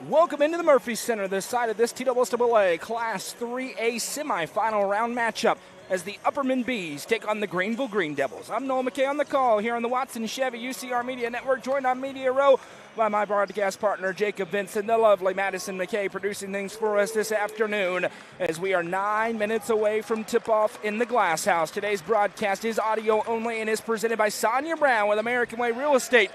Welcome into the Murphy Center, the side of this TSSAA Class 3A semifinal round matchup as the Upperman Bees take on the Greeneville Green Devils. I'm Noel McKay on the call here on the Watson Chevy UCR Media Network, joined on Media Row by my broadcast partner Jacob Vincent, the lovely Madison McKay, producing things for us this afternoon as we are 9 minutes away from tip-off in the Glass House. Today's broadcast is audio only and is presented by Sonia Brown with American Way Real Estate.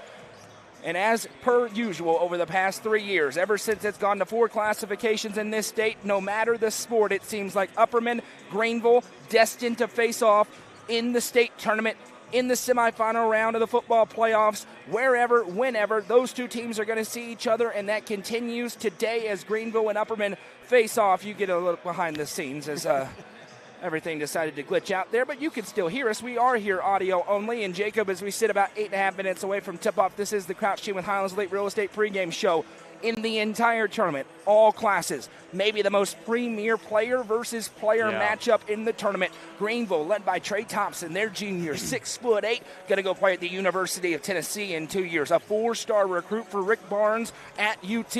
And as per usual over the past 3 years, ever since it's gone to 4 classifications in this state, no matter the sport, it seems like Upperman, Greeneville, destined to face off in the state tournament, in the semifinal round of the football playoffs, wherever, whenever, those two teams are going to see each other, and that continues today as Greeneville and Upperman face off. You get a little behind the scenes as everything decided to glitch out there, but you can still hear us. We are here audio only, and Jacob, as we sit about 8.5 minutes away from tip-off, this is the Crouch Team with Highlands Elite Real Estate pregame show in the entire tournament, all classes. Maybe the most premier player versus player matchup in the tournament. Greeneville, led by Trey Thompson, their junior, 6'8", going to go play at the University of Tennessee in 2 years. A 4-star recruit for Rick Barnes at UT.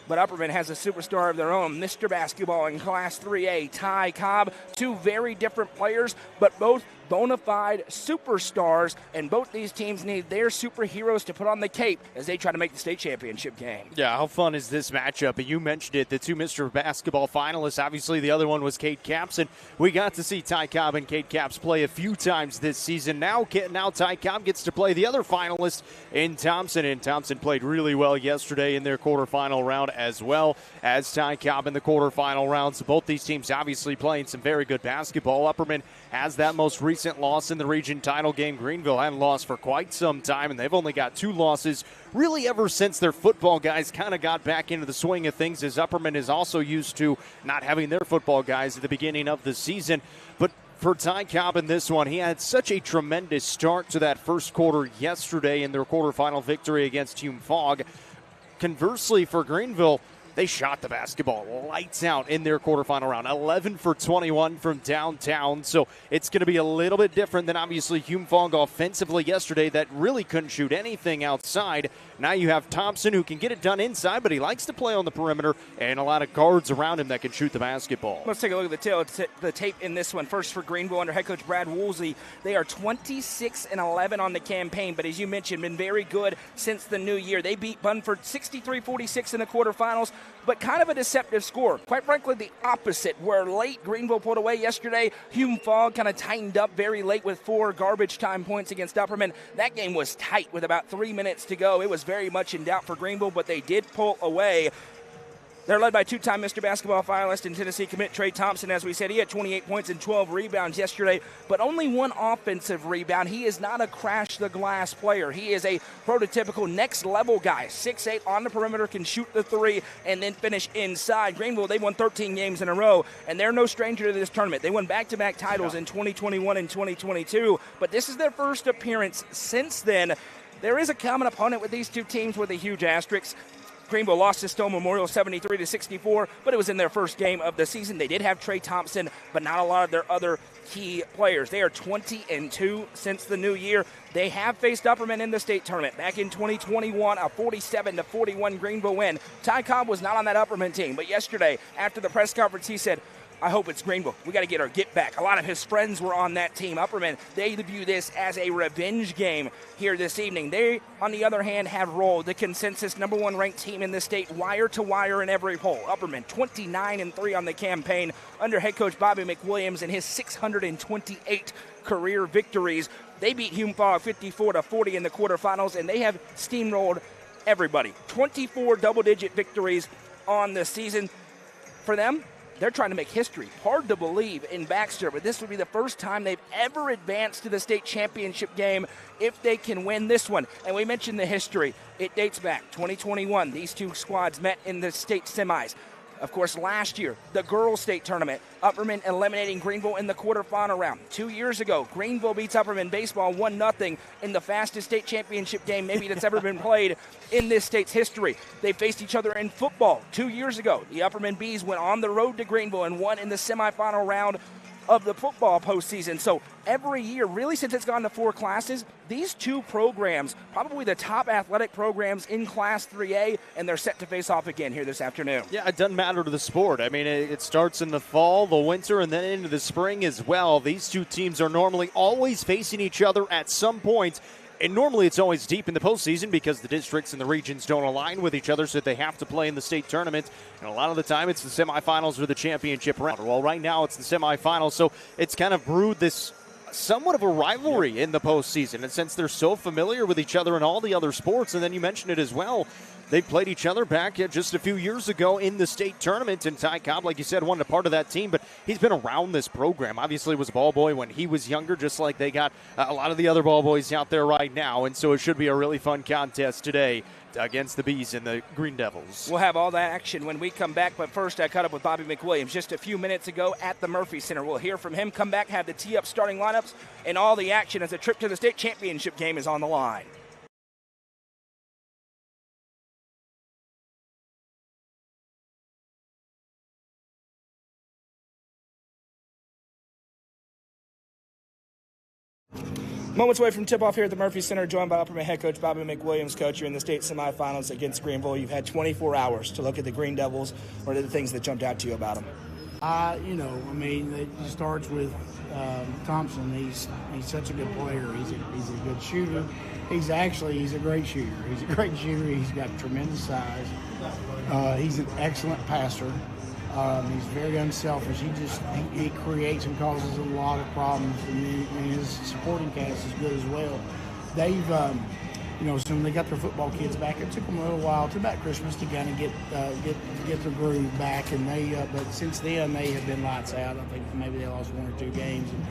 But Upperman has a superstar of their own, Mr. Basketball in Class 3A, Ty Cobb. Two very different players, but both bona fide superstars, and both these teams need their superheroes to put on the cape as they try to make the state championship game. Yeah, how fun is this matchup? And you mentioned it, the two Mr. Basketball finalists. Obviously, the other one was Kate Capps, and we got to see Ty Cobb and Kate Capps play a few times this season. Now Ty Cobb gets to play the other finalist in Thompson, and Thompson played really well yesterday in their quarterfinal round as well as Ty Cobb in the quarterfinal round. So both these teams obviously playing some very good basketball. Upperman has that most recent loss in the region title game. Greeneville hadn't lost for quite some time, and they've only got 2 losses really ever since their football guys kind of got back into the swing of things, as Upperman is also used to not having their football guys at the beginning of the season. But for Ty Cobb in this one, he had such a tremendous start to that first quarter yesterday in their quarterfinal victory against Hume Fogg. Conversely, for Greeneville, they shot the basketball lights out in their quarterfinal round, 11 for 21 from downtown. So it's going to be a little bit different than obviously Hume Fogg offensively yesterday that really couldn't shoot anything outside. Now you have Thompson who can get it done inside, but he likes to play on the perimeter, and a lot of guards around him that can shoot the basketball. Let's take a look at the tape in this one. First for Greeneville under head coach Brad Woolsey. They are 26-11 on the campaign, but as you mentioned, been very good since the new year. They beat Bunford 63-46 in the quarterfinals, but kind of a deceptive score. Quite frankly, the opposite, where late Greeneville pulled away yesterday. Hume Fogg kind of tightened up very late with 4 garbage time points against Upperman. That game was tight with about 3 minutes to go. It was very much in doubt for Greeneville, but they did pull away. They're led by 2-time Mr. Basketball finalist and Tennessee commit Trey Thompson. As we said, he had 28 points and 12 rebounds yesterday, but only 1 offensive rebound. He is not a crash-the-glass player. He is a prototypical next-level guy. 6'8", on the perimeter, can shoot the 3, and then finish inside. Greeneville, they won 13 games in a row, and they're no stranger to this tournament. They won back-to-back titles in 2021 and 2022, but this is their first appearance since then. There is a common opponent with these two teams with a huge asterisk. Greeneville lost to Stone Memorial 73-64, but it was in their first game of the season. They did have Trey Thompson, but not a lot of their other key players. They are 20-2 since the new year. They have faced Upperman in the state tournament. Back in 2021, a 47-41 Greeneville win. Ty Cobb was not on that Upperman team, but yesterday, after the press conference, he said, I hope it's Greeneville. We got to get our get back. A lot of his friends were on that team. Upperman, they view this as a revenge game here this evening. They, on the other hand, have rolled the consensus number 1 ranked team in the state wire to wire in every poll. Upperman, 29-3 on the campaign under head coach Bobby McWilliams and his 628 career victories. They beat Hume Fogg 54-40 in the quarterfinals, and they have steamrolled everybody. 24 double-digit victories on the season. For them, they're trying to make history. Hard to believe in Baxter, but this would be the first time they've ever advanced to the state championship game if they can win this one. And we mentioned the history. It dates back 2021. These two squads met in the state semis. Of course, last year, the girls' state tournament, Upperman eliminating Greeneville in the quarterfinal round. 2 years ago, Greeneville beats Upperman baseball 1-0 in the fastest state championship game maybe that's ever been played in this state's history. They faced each other in football 2 years ago. The Upperman Bees went on the road to Greeneville and won in the semifinal round of the football postseason. So every year, really since it's gone to 4 classes, these 2 programs, probably the top athletic programs in Class 3A, and they're set to face off again here this afternoon. Yeah, it doesn't matter to the sport. I mean, it starts in the fall, the winter, and then into the spring as well. These 2 teams are normally always facing each other at some point. And normally it's always deep in the postseason because the districts and the regions don't align with each other, so they have to play in the state tournament. And a lot of the time it's the semifinals or the championship round. Well, right now it's the semifinals, so it's kind of brewed this somewhat of a rivalry in the postseason. And since they're so familiar with each other in all the other sports, and then you mentioned it as well, they played each other back just a few years ago in the state tournament, and Ty Cobb, like you said, wasn't a part of that team, but he's been around this program. Obviously was a ball boy when he was younger, just like they got a lot of the other ball boys out there right now, and so it should be a really fun contest today against the Bees and the Green Devils. We'll have all that action when we come back, but first I caught up with Bobby McWilliams just a few minutes ago at the Murphy Center. We'll hear from him, come back, have the tee-up starting lineups, and all the action as a trip to the state championship game is on the line. Moments away from tip-off here at the Murphy Center, joined by Upperman head coach Bobby McWilliams. Coach, you're in the state semifinals against Greeneville. You've had 24 hours to look at the Green Devils. What are the things that jumped out to you about them? It starts with Thompson. He's such a good player. He's a good shooter. He's a great shooter. He's a great shooter. He's got tremendous size. He's an excellent passer. He's very unselfish. He creates and causes a lot of problems, and his supporting cast is good as well. They've, so when they got their football kids back, it took them a little while to about Christmas to kind of get their groove back, and but since then they have been lights out. I think maybe they lost 1 or 2 games, and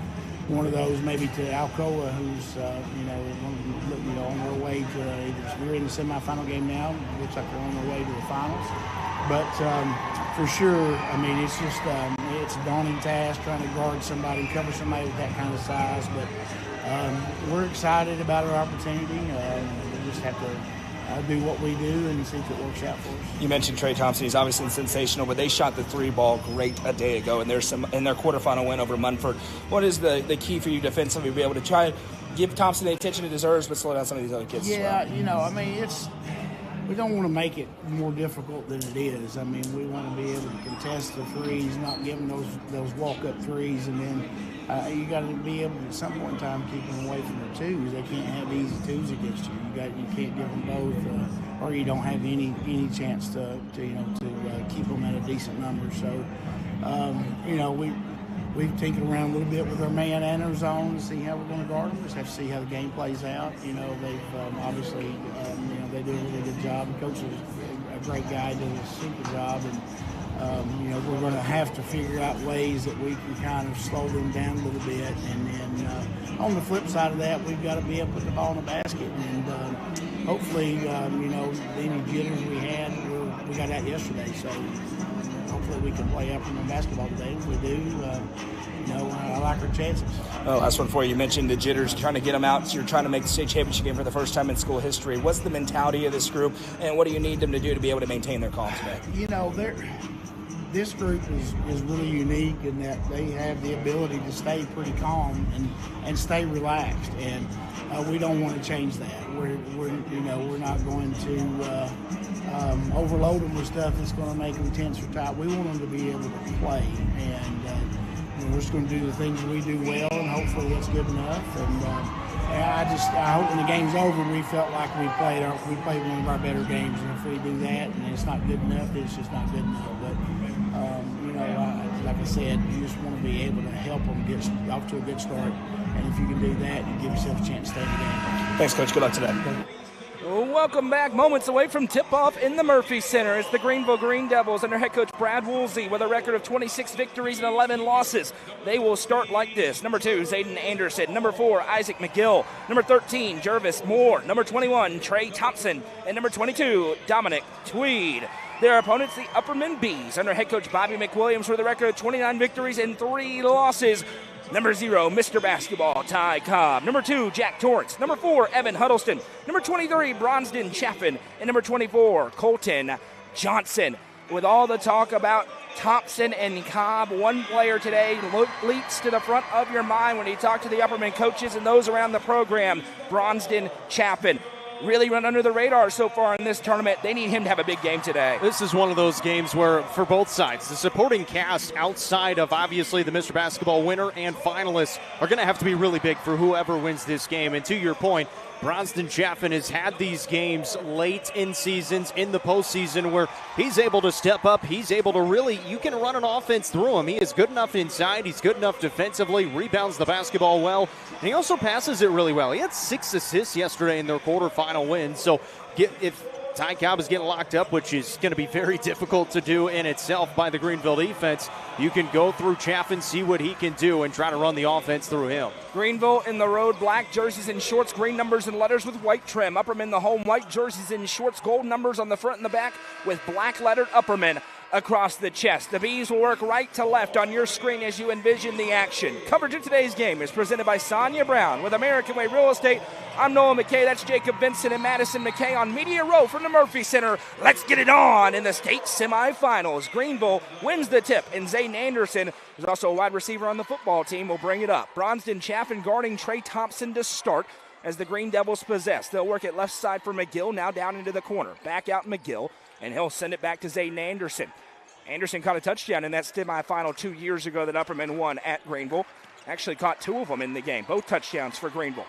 one of those maybe to Alcoa, who's on their way to we're in the semifinal game now. It looks like they're on their way to the finals, but. For sure, it's just it's a daunting task trying to guard somebody, cover somebody with that kind of size. But we're excited about our opportunity. We just have to do what we do and see if it works out for us. You mentioned Trey Thompson. He's obviously sensational, but they shot the 3 ball great a day ago, and there's some in their quarterfinal win over Munford. What is the key for you defensively to be able to try to give Thompson the attention he deserves, but slow down some of these other kids? Yeah, we don't want to make it more difficult than it is. We want to be able to contest the threes, not give them those walk-up threes, and then you got to be able to, at some point in time, keep them away from the twos. They can't have easy twos against you. You can't give them both, or you don't have any chance to keep them at a decent number. So, we've tinkered around a little bit with our man and our zone to see how we're going to guard them. Just have to see how the game plays out. They've obviously, they do a really good job. The coach is a great guy, does a super job, and we're going to have to figure out ways that we can kind of slow them down a little bit. And then on the flip side of that, we've got to be able to put the ball in the basket. And hopefully, any jitters we had, we got that yesterday. So hopefully we can play up in the basketball today. If we do, I like our chances. Oh, last one for you. You mentioned the jitters, trying to get them out. So you're trying to make the state championship game for the first time in school history. What's the mentality of this group, and what do you need them to do to be able to maintain their calm today? This group is really unique in that they have the ability to stay pretty calm and stay relaxed, and we don't want to change that. We're not going to overload them with stuff that's going to make them tense or tight. We want them to be able to play, and we're just going to do the things we do well, and hopefully that's good enough. And I hope when the game's over, we felt like we played one of our better games, and if we do that and it's not good enough, it's just not good enough. But like I said, you just want to be able to help them get off to a good start, and if you can do that, you give yourself a chance to stay in the game. Thanks, Coach. Good luck today. Welcome back. Moments away from tip-off in the Murphy Center. It's the Greeneville Green Devils under head coach Brad Woolsey with a record of 26 victories and 11 losses. They will start like this. Number 2, Zayden Anderson. Number 4, Isaac McGill. Number 13, Jervis Moore. Number 21, Trey Thompson. And number 22, Dominic Tweed. Their opponents, the Upperman Bees, under head coach Bobby McWilliams with a record of 29 victories and 3 losses. Number 0, Mr. Basketball, Ty Cobb. Number 2, Jack Torrance. Number 4, Evan Huddleston. Number 23, Bronsden Chaffin. And number 24, Colton Johnson. With all the talk about Thompson and Cobb. One player today leaps to the front of your mind when you talk to the Upperman coaches and those around the program. Bronston Chaffin. Really run under the radar so far in this tournament. They need him to have a big game today. This is one of those games where, for both sides, the supporting cast outside of obviously the Mr. Basketball winner and finalists are going to have to be really big for whoever wins this game. And to your point, Bronston Chaffin has had these games late in seasons, in the postseason, where he's able to step up. He's able to really, you can run an offense through him. He is good enough inside. He's good enough defensively, rebounds the basketball well, and he also passes it really well. He had 6 assists yesterday in their quarterfinal win. So if Ty Cobb is getting locked up, which is going to be very difficult to do in itself by the Greeneville defense, you can go through Chaffin, see what he can do, and try to run the offense through him. Greeneville in the road, black jerseys and shorts, green numbers and letters with white trim. Upperman the home, white jerseys and shorts, gold numbers on the front and the back with black lettered Upperman across the chest. The Bees will work right to left on your screen as you envision the action. Coverage of today's game is presented by Sonia Brown with American Way Real Estate. I'm Noah McKay. That's Jacob Benson and Madison McKay on Media Row from the Murphy Center. Let's get it on in the state semifinals. Greeneville wins the tip, and Zayden Anderson, who's also a wide receiver on the football team, will bring it up. Bronston Chaffin guarding Trey Thompson to start as the Green Devils possess. They'll work it left side for McGill, now down into the corner. Back out McGill, and he'll send it back to Zayden Anderson. Anderson caught a touchdown in that semifinal 2 years ago that Upperman won at Greeneville. Actually caught 2 of them in the game, both touchdowns for Greeneville.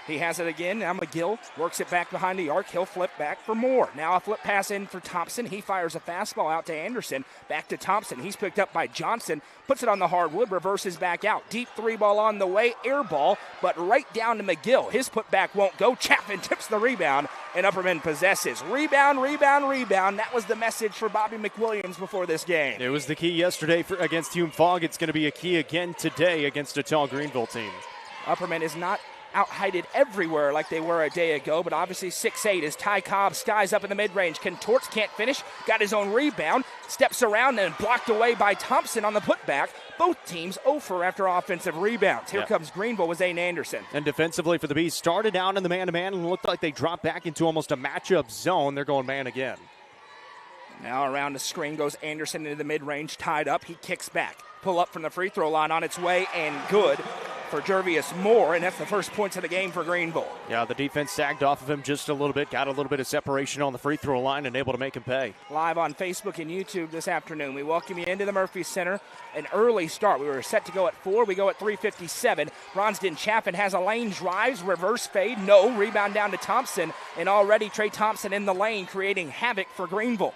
He has it again. Now McGill works it back behind the arc. He'll flip back for more. Now a flip pass in for Thompson. He fires a fastball out to Anderson. Back to Thompson. He's picked up by Johnson. Puts it on the hardwood. Reverses back out. Deep 3 ball on the way. Air ball, but right down to McGill. His putback won't go. Chaffin tips the rebound, and Upperman possesses. Rebound, rebound, rebound. That was the message for Bobby McWilliams before this game. It was the key yesterday against Hume Fogg. It's going to be a key again today against a tall Greeneville team. Upperman is not out-heighted everywhere like they were a day ago, but obviously 6'8" as Ty Cobb skies up in the mid-range. Contorts, can't finish, got his own rebound, steps around and blocked away by Thompson on the putback. Both teams 0 after offensive rebounds. Here comes Greeneville with Zayden Anderson. And defensively for the Bees, started out in the man-to-man and looked like they dropped back into almost a matchup zone. They're going man again. Now around the screen goes Anderson into the mid-range, tied up. He kicks back. Pull up from the free throw line on its way and good for Jervius Moore, and that's the first points of the game for Greeneville. Yeah, the defense sagged off of him just a little bit, got a little bit of separation on the free throw line and able to make him pay. Live on Facebook and YouTube this afternoon. We welcome you into the Murphy Center. An early start. We were set to go at 4. We go at 3:57. Bronston Chaffin has a lane, drives, reverse fade, no. Rebound down to Thompson, and already Trey Thompson in the lane creating havoc for Greeneville.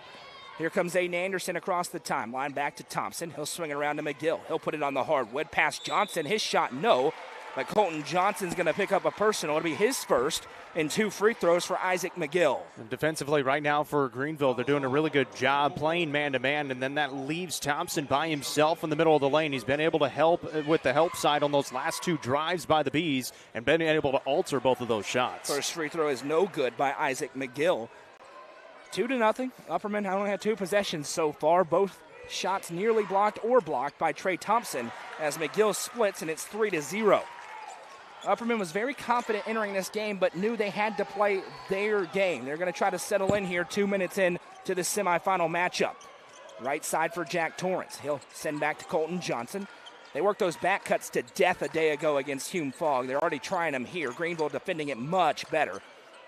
Here comes Zayden Anderson across the timeline, back to Thompson. He'll swing it around to McGill. He'll put it on the hardwood. Past Johnson, his shot, no. But Colton Johnson's going to pick up a personal. It'll be his first, and 2 free throws for Isaac McGill. And defensively right now for Greeneville, they're doing a really good job playing man-to-man, and then that leaves Thompson by himself in the middle of the lane. He's been able to help with the help side on those last 2 drives by the Bees and been able to alter both of those shots. First free throw is no good by Isaac McGill. 2-0. Upperman only had 2 possessions so far. Both shots nearly blocked or blocked by Trey Thompson as McGill splits, and it's 3-0. Upperman was very confident entering this game, but knew they had to play their game. They're going to try to settle in here 2 minutes in to the semifinal matchup. Right side for Jack Torrance. He'll send back to Colton Johnson. They worked those back cuts to death a day ago against Hume Fogg. They're already trying them here. Greeneville defending it much better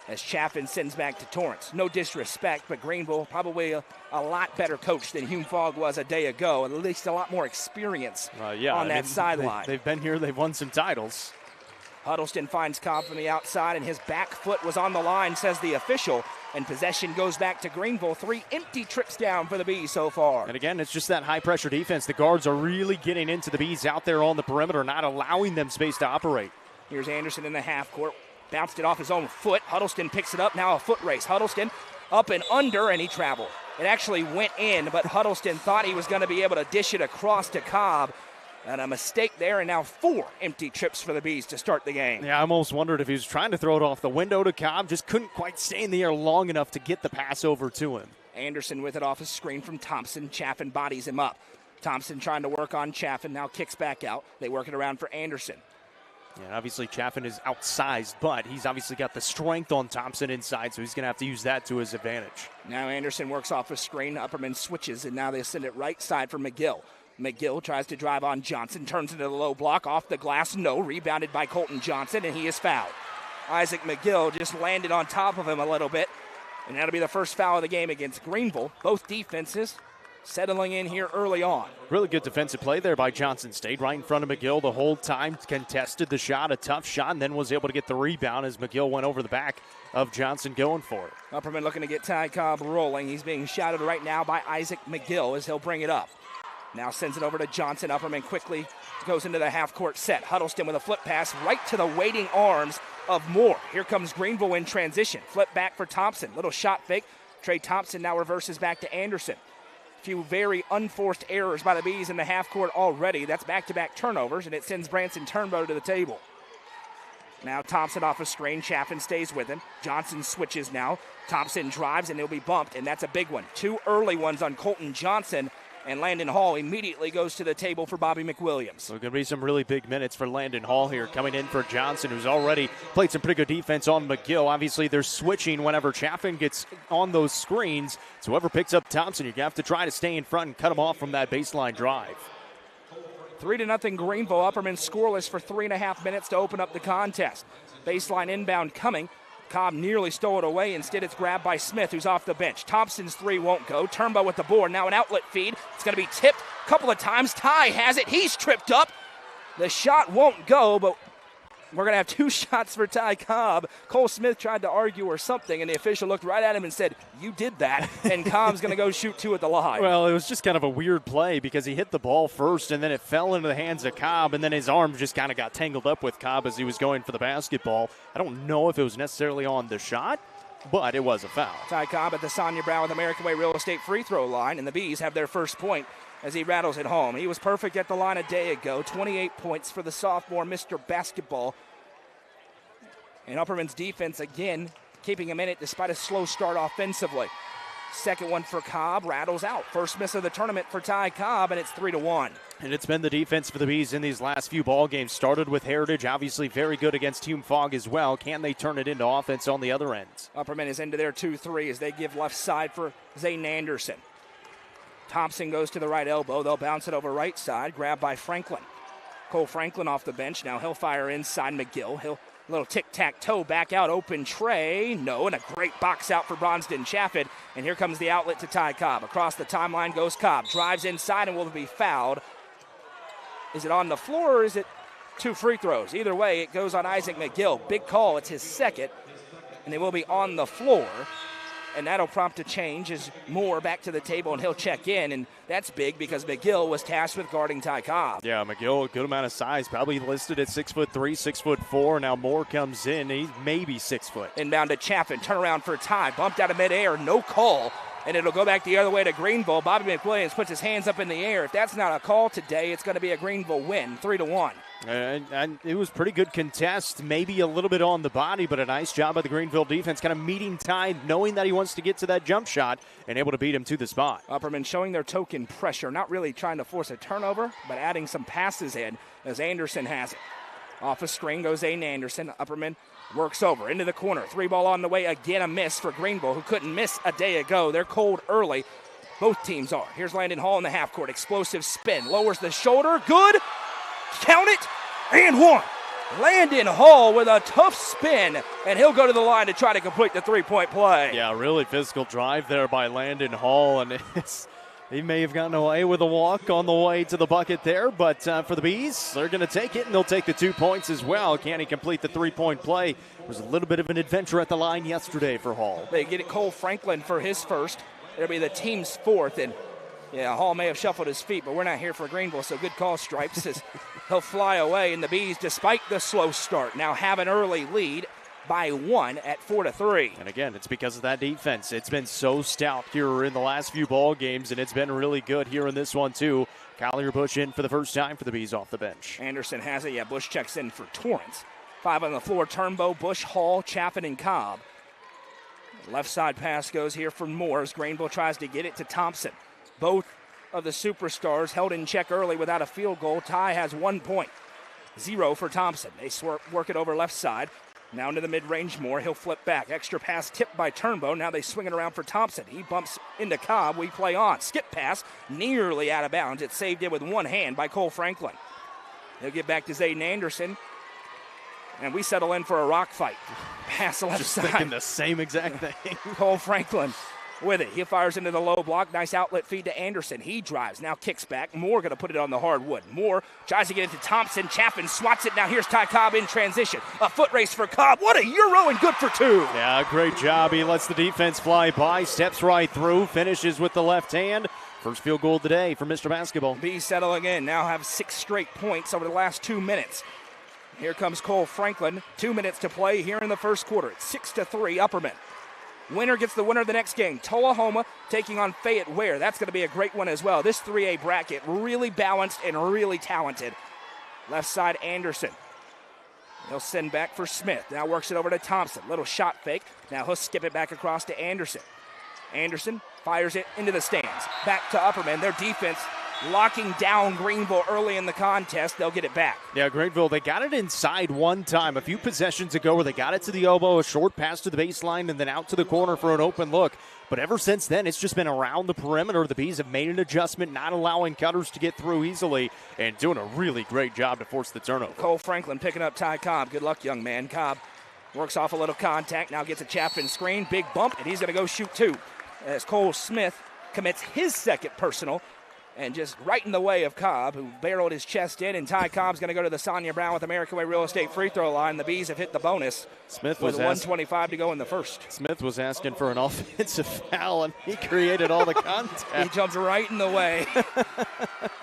as Chaffin sends back to Torrance. No disrespect, but Greeneville probably a lot better coach than Hume Fogg was a day ago, at least a lot more experience on that sideline. They've been here, they've won some titles. Huddleston finds Cobb from the outside, and his back foot was on the line, says the official, and possession goes back to Greeneville. 3 empty trips down for the Bees so far. And again, it's just that high-pressure defense. The guards are really getting into the Bees out there on the perimeter, not allowing them space to operate. Here's Anderson in the half court. Bounced it off his own foot. Huddleston picks it up. Now a foot race. Huddleston up and under, and he traveled. It actually went in, but Huddleston thought he was going to be able to dish it across to Cobb. And a mistake there, and now 4 empty trips for the Bees to start the game. Yeah, I almost wondered if he was trying to throw it off the window to Cobb. Just couldn't quite stay in the air long enough to get the pass over to him. Anderson with it off a screen from Thompson. Chaffin bodies him up. Thompson trying to work on Chaffin. Now kicks back out. They work it around for Anderson. Yeah, obviously Chaffin is outsized, but he's obviously got the strength on Thompson inside, so he's going to have to use that to his advantage. Now Anderson works off a screen. Upperman switches, and now they send it right side for McGill. McGill tries to drive on Johnson, turns into the low block, off the glass, no, rebounded by Colton Johnson, and he is fouled. Isaac McGill just landed on top of him a little bit, and that'll be the first foul of the game against Greeneville. Both defenses settling in here early on. Really good defensive play there by Johnson. Stayed right in front of McGill the whole time, contested the shot, a tough shot, and then was able to get the rebound as McGill went over the back of Johnson going for it. Upperman looking to get Ty Cobb rolling. He's being shouted right now by Isaac McGill as he'll bring it up. Now sends it over to Johnson. Upperman quickly goes into the half-court set. Huddleston with a flip pass right to the waiting arms of Moore. Here comes Greeneville in transition. Flip back for Thompson. Little shot fake. Trey Thompson now reverses back to Anderson. Few very unforced errors by the Bees in the half court already. That's back-to-back turnovers, and it sends Branson Turnbow to the table. Now Thompson off a screen. Chaffin stays with him. Johnson switches now. Thompson drives, and he'll be bumped, and that's a big one. 2 early ones on Colton Johnson, and Landon Hall immediately goes to the table for Bobby McWilliams. So going to be some really big minutes for Landon Hall here, coming in for Johnson, who's already played some pretty good defense on McGill. Obviously, they're switching whenever Chaffin gets on those screens. So whoever picks up Thompson, you're going to have to try to stay in front and cut him off from that baseline drive. 3-0 Greeneville. Upperman scoreless for 3.5 minutes to open up the contest. Baseline inbound coming. Cobb nearly stole it away. Instead, it's grabbed by Smith, who's off the bench. Thompson's 3 won't go. Turnbow with the board. Now an outlet feed. It's going to be tipped a couple of times. Ty has it. He's tripped up. The shot won't go, but we're going to have 2 shots for Ty Cobb. Cole Smith tried to argue or something, and the official looked right at him and said, "You did that." And Cobb's going to go shoot 2 at the line. Well, it was just kind of a weird play because he hit the ball first, and then it fell into the hands of Cobb, and then his arm just kind of got tangled up with Cobb as he was going for the basketball. I don't know if it was necessarily on the shot, but it was a foul. Ty Cobb at the Sonia Brown with American Way Real Estate free throw line, and the Bees have their first point as he rattles it home. He was perfect at the line a day ago. 28 points for the sophomore, Mr. Basketball. And Upperman's defense, again, keeping him in it despite a slow start offensively. Second one for Cobb, rattles out. First miss of the tournament for Ty Cobb, and it's 3-1. And it's been the defense for the Bees in these last few ball games. Started with Heritage, obviously very good against Hume Fogg as well. Can they turn it into offense on the other end? Upperman is into their 2-3 as they give left side for Zayden Anderson. Thompson goes to the right elbow. They'll bounce it over right side, grabbed by Franklin. Cole Franklin off the bench. Now he'll fire inside McGill. He'll little tic-tac-toe back out, open tray. No, and a great box out for Bronston Chaffin. And here comes the outlet to Ty Cobb. Across the timeline goes Cobb. Drives inside and will be fouled. Is it on the floor or is it 2 free throws? Either way, it goes on Isaac McGill. Big call. It's his second. And they will be on the floor. And that'll prompt a change as Moore back to the table, and he'll check in. And that's big because McGill was tasked with guarding Ty Cobb. Yeah, McGill, a good amount of size, probably listed at 6'3", 6'4". Now Moore comes in, he's maybe 6 foot. Inbound to Chaffin, turnaround for Ty, bumped out of midair, no call. And it'll go back the other way to Greeneville. Bobby McWilliams puts his hands up in the air. If that's not a call today, it's going to be a Greeneville win, 3-1. And it was pretty good contest, maybe a little bit on the body, but a nice job by the Greeneville defense, kind of meeting Ty, knowing that he wants to get to that jump shot, and able to beat him to the spot. Upperman showing their token pressure, not really trying to force a turnover, but adding some passes in as Anderson has it. Off a screen goes Aiden Anderson. Upperman works over into the corner. 3 ball on the way. Again, a miss for Greeneville, who couldn't miss a day ago. They're cold early. Both teams are. Here's Landon Hall in the half court. Explosive spin. Lowers the shoulder. Good. Count it. And 1. Landon Hall with a tough spin, and he'll go to the line to try to complete the 3-point play. Yeah, really physical drive there by Landon Hall, and he may have gotten away with a walk on the way to the bucket there, but for the Bees, they're going to take it, and they'll take the 2 points as well. Can he complete the 3-point play? It was a little bit of an adventure at the line yesterday for Hall. They get it Cole Franklin for his first. It'll be the team's 4th, and yeah, Hall may have shuffled his feet, but we're not here for Greeneville, so good call, Stripes, as he'll fly away. And the Bees, despite the slow start, now have an early lead by 1 at 4-3. And again, it's because of that defense. It's been so stout here in the last few ball games, and it's been really good here in this one, too. Collier Bush in for the first time for the Bees off the bench. Anderson has it. Yeah, Bush checks in for Torrance. 5 on the floor, Turnbow, Bush, Hall, Chaffin, and Cobb. Left side pass goes here for Moore as Greeneville tries to get it to Thompson. Both of the superstars held in check early without a field goal. Ty has 1 point. 0 for Thompson. They work it over left side. Now into the mid-range more. He'll flip back. Extra pass tipped by Turnbow. Now they swing it around for Thompson. He bumps into Cobb. We play on. Skip pass. Nearly out of bounds. It's saved in with one hand by Cole Franklin. He'll get back to Zayden Anderson. And we settle in for a rock fight. Pass left Just side. thinking the same exact thing. Cole Franklin with it. He fires into the low block. Nice outlet feed to Anderson. He drives. Now kicks back. Moore going to put it on the hardwood. Moore tries to get it to Thompson. Chaffin swats it. Now here's Ty Cobb in transition. A foot race for Cobb. What a Euro and good for 2. Yeah, great job. He lets the defense fly by, steps right through, finishes with the left hand. First field goal today for Mr. Basketball. Bees settling in. Now have 6 straight points over the last 2 minutes. Here comes Cole Franklin. 2 minutes to play here in the first quarter. It's 6-3 Upperman. Winner gets the winner of the next game. Tullahoma taking on Fayette Ware. That's going to be a great one as well. This 3A bracket, really balanced and really talented. Left side, Anderson. He'll send back for Smith. Now works it over to Thompson. Little shot fake. Now he'll skip it back across to Anderson. Anderson fires it into the stands. Back to Upperman. Their defense locking down Greeneville early in the contest. They'll get it back. Yeah, Greeneville, they got it inside one time a few possessions ago where they got it to the elbow, a short pass to the baseline, and then out to the corner for an open look. But ever since then, it's just been around the perimeter. The Bees have made an adjustment, not allowing cutters to get through easily, and doing a really great job to force the turnover. Cole Franklin picking up Ty Cobb. Good luck, young man. Cobb works off a little contact, now gets a Chaffin screen, big bump, and he's going to go shoot 2. As Cole Smith commits his second personal, and just right in the way of Cobb, who barreled his chest in, and Ty Cobb's going to go to the Sonia Brown with American Way Real Estate free throw line. The Bees have hit the bonus Smith with was 125 to go in the first. Smith was asking for an offensive foul, and he created all the contact. He jumped right in the way,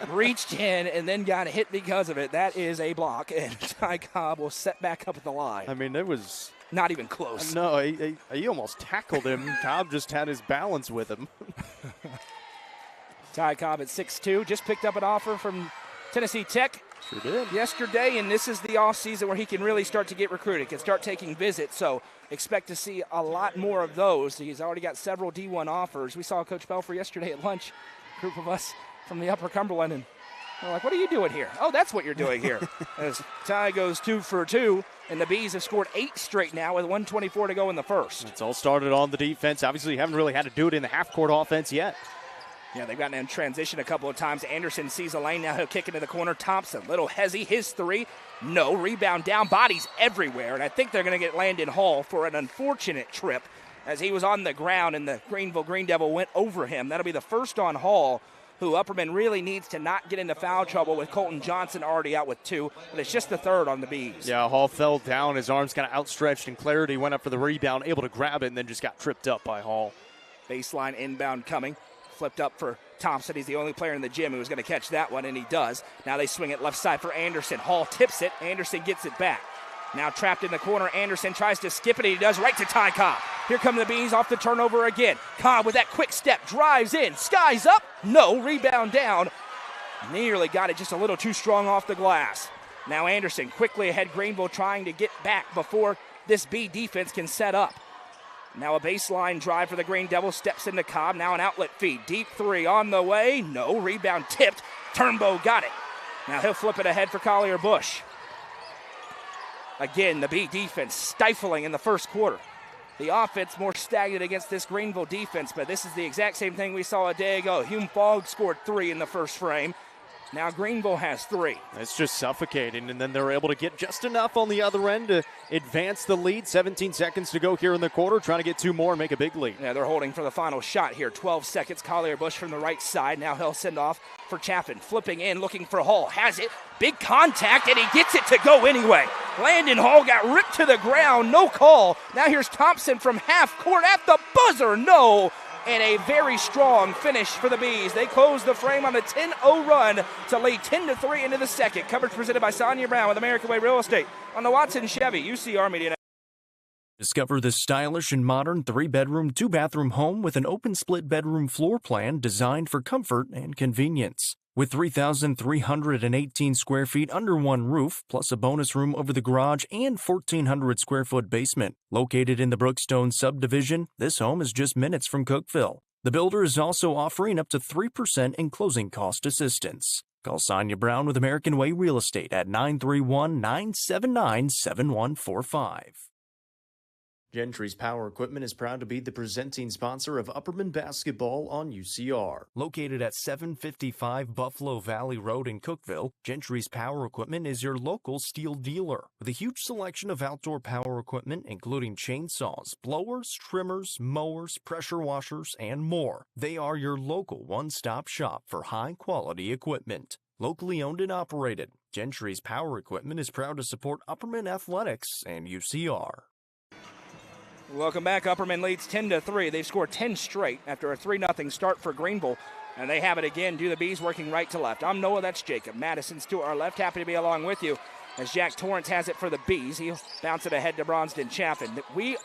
reached in, and then got hit because of it. That is a block, and Ty Cobb will set back up at the line. I mean, it was not even close. No, he almost tackled him. Cobb just had his balance with him. Ty Cobb at 6'2", just picked up an offer from Tennessee Tech Sure did. yesterday, and this is the offseason where he can really start to get recruited, can start taking visits, so expect to see a lot more of those. He's already got several D1 offers. We saw Coach Belfer yesterday at lunch, a group of us from the Upper Cumberland, and we're like, what are you doing here? Oh, that's what you're doing here. As Ty goes 2 for 2, and the Bees have scored 8 straight now with 1:24 to go in the first. It's all started on the defense. Obviously, you haven't really had to do it in the half-court offense yet. Yeah, they've gotten in transition a couple of times. Anderson sees a lane. Now he'll kick into the corner. Thompson, little hezzy. His 3. No. Rebound down. Bodies everywhere. And I think they're going to get Landon Hall for an unfortunate trip as he was on the ground and the Greeneville Green Devil went over him. That'll be the first on Hall, who Upperman really needs to not get into foul trouble with Colton Johnson already out with 2. But it's just the third on the Bees. Yeah, Hall fell down. His arms kind of outstretched in clarity. Went up for the rebound, able to grab it, and then just got tripped up by Hall. Baseline inbound coming. Flipped up for Thompson. He's the only player in the gym who was going to catch that one, and he does. Now they swing it left side for Anderson. Hall tips it. Anderson gets it back. Now trapped in the corner. Anderson tries to skip it, and he does right to Ty Cobb. Here come the Bees off the turnover again. Cobb with that quick step drives in. Skies up. No. Rebound down. Nearly got it just a little too strong off the glass. Now Anderson quickly ahead. Greeneville trying to get back before this B defense can set up. Now a baseline drive for the Green Devils. Steps into Cobb. Now an outlet feed. Deep 3 on the way. No. Rebound tipped. Turnbow got it. Now he'll flip it ahead for Collier Bush. Again, the B defense stifling in the first quarter. The offense more stagnant against this Greeneville defense, but this is the exact same thing we saw a day ago. Hume Fogg scored 3 in the first frame. Now Greeneville has 3. It's just suffocating, and then they're able to get just enough on the other end to advance the lead. 17 seconds to go here in the quarter, trying to get 2 more and make a big lead. Yeah, they're holding for the final shot here. 12 seconds. Collier Bush from the right side. Now he'll send off for Chaffin. Flipping in, looking for Hall. Has it. Big contact, and he gets it to go anyway. Landon Hall got ripped to the ground. No call. Now here's Thompson from half court at the buzzer. No. And a very strong finish for the Bees. They close the frame on a 10-0 run to lead 10-3 into the second. Coverage presented by Sonia Brown with American Way Real Estate on the Watson Chevy UCR Media. Discover this stylish and modern 3-bedroom, 2-bathroom home with an open split bedroom floor plan designed for comfort and convenience. With 3,318 square feet under one roof, plus a bonus room over the garage and 1,400 square foot basement. Located in the Brookstone subdivision, this home is just minutes from Cookeville. The builder is also offering up to 3% in closing cost assistance. Call Sonia Brown with American Way Real Estate at 931-979-7145. Gentry's Power Equipment is proud to be the presenting sponsor of Upperman Basketball on UCR. Located at 755 Buffalo Valley Road in Cookeville, Gentry's Power Equipment is your local steel dealer with a huge selection of outdoor power equipment, including chainsaws, blowers, trimmers, mowers, pressure washers, and more. They are your local one-stop shop for high-quality equipment. Locally owned and operated, Gentry's Power Equipment is proud to support Upperman Athletics and UCR. Welcome back. Upperman leads 10-3. They've scored 10 straight after a 3-0 start for Greeneville, and they have it again. Do the Bees working right to left. I'm Noah. That's Jacob. Madison's to our left. Happy to be along with you as Jack Torrance has it for the Bees. He'll bounce it ahead to Bronston Chaffin. We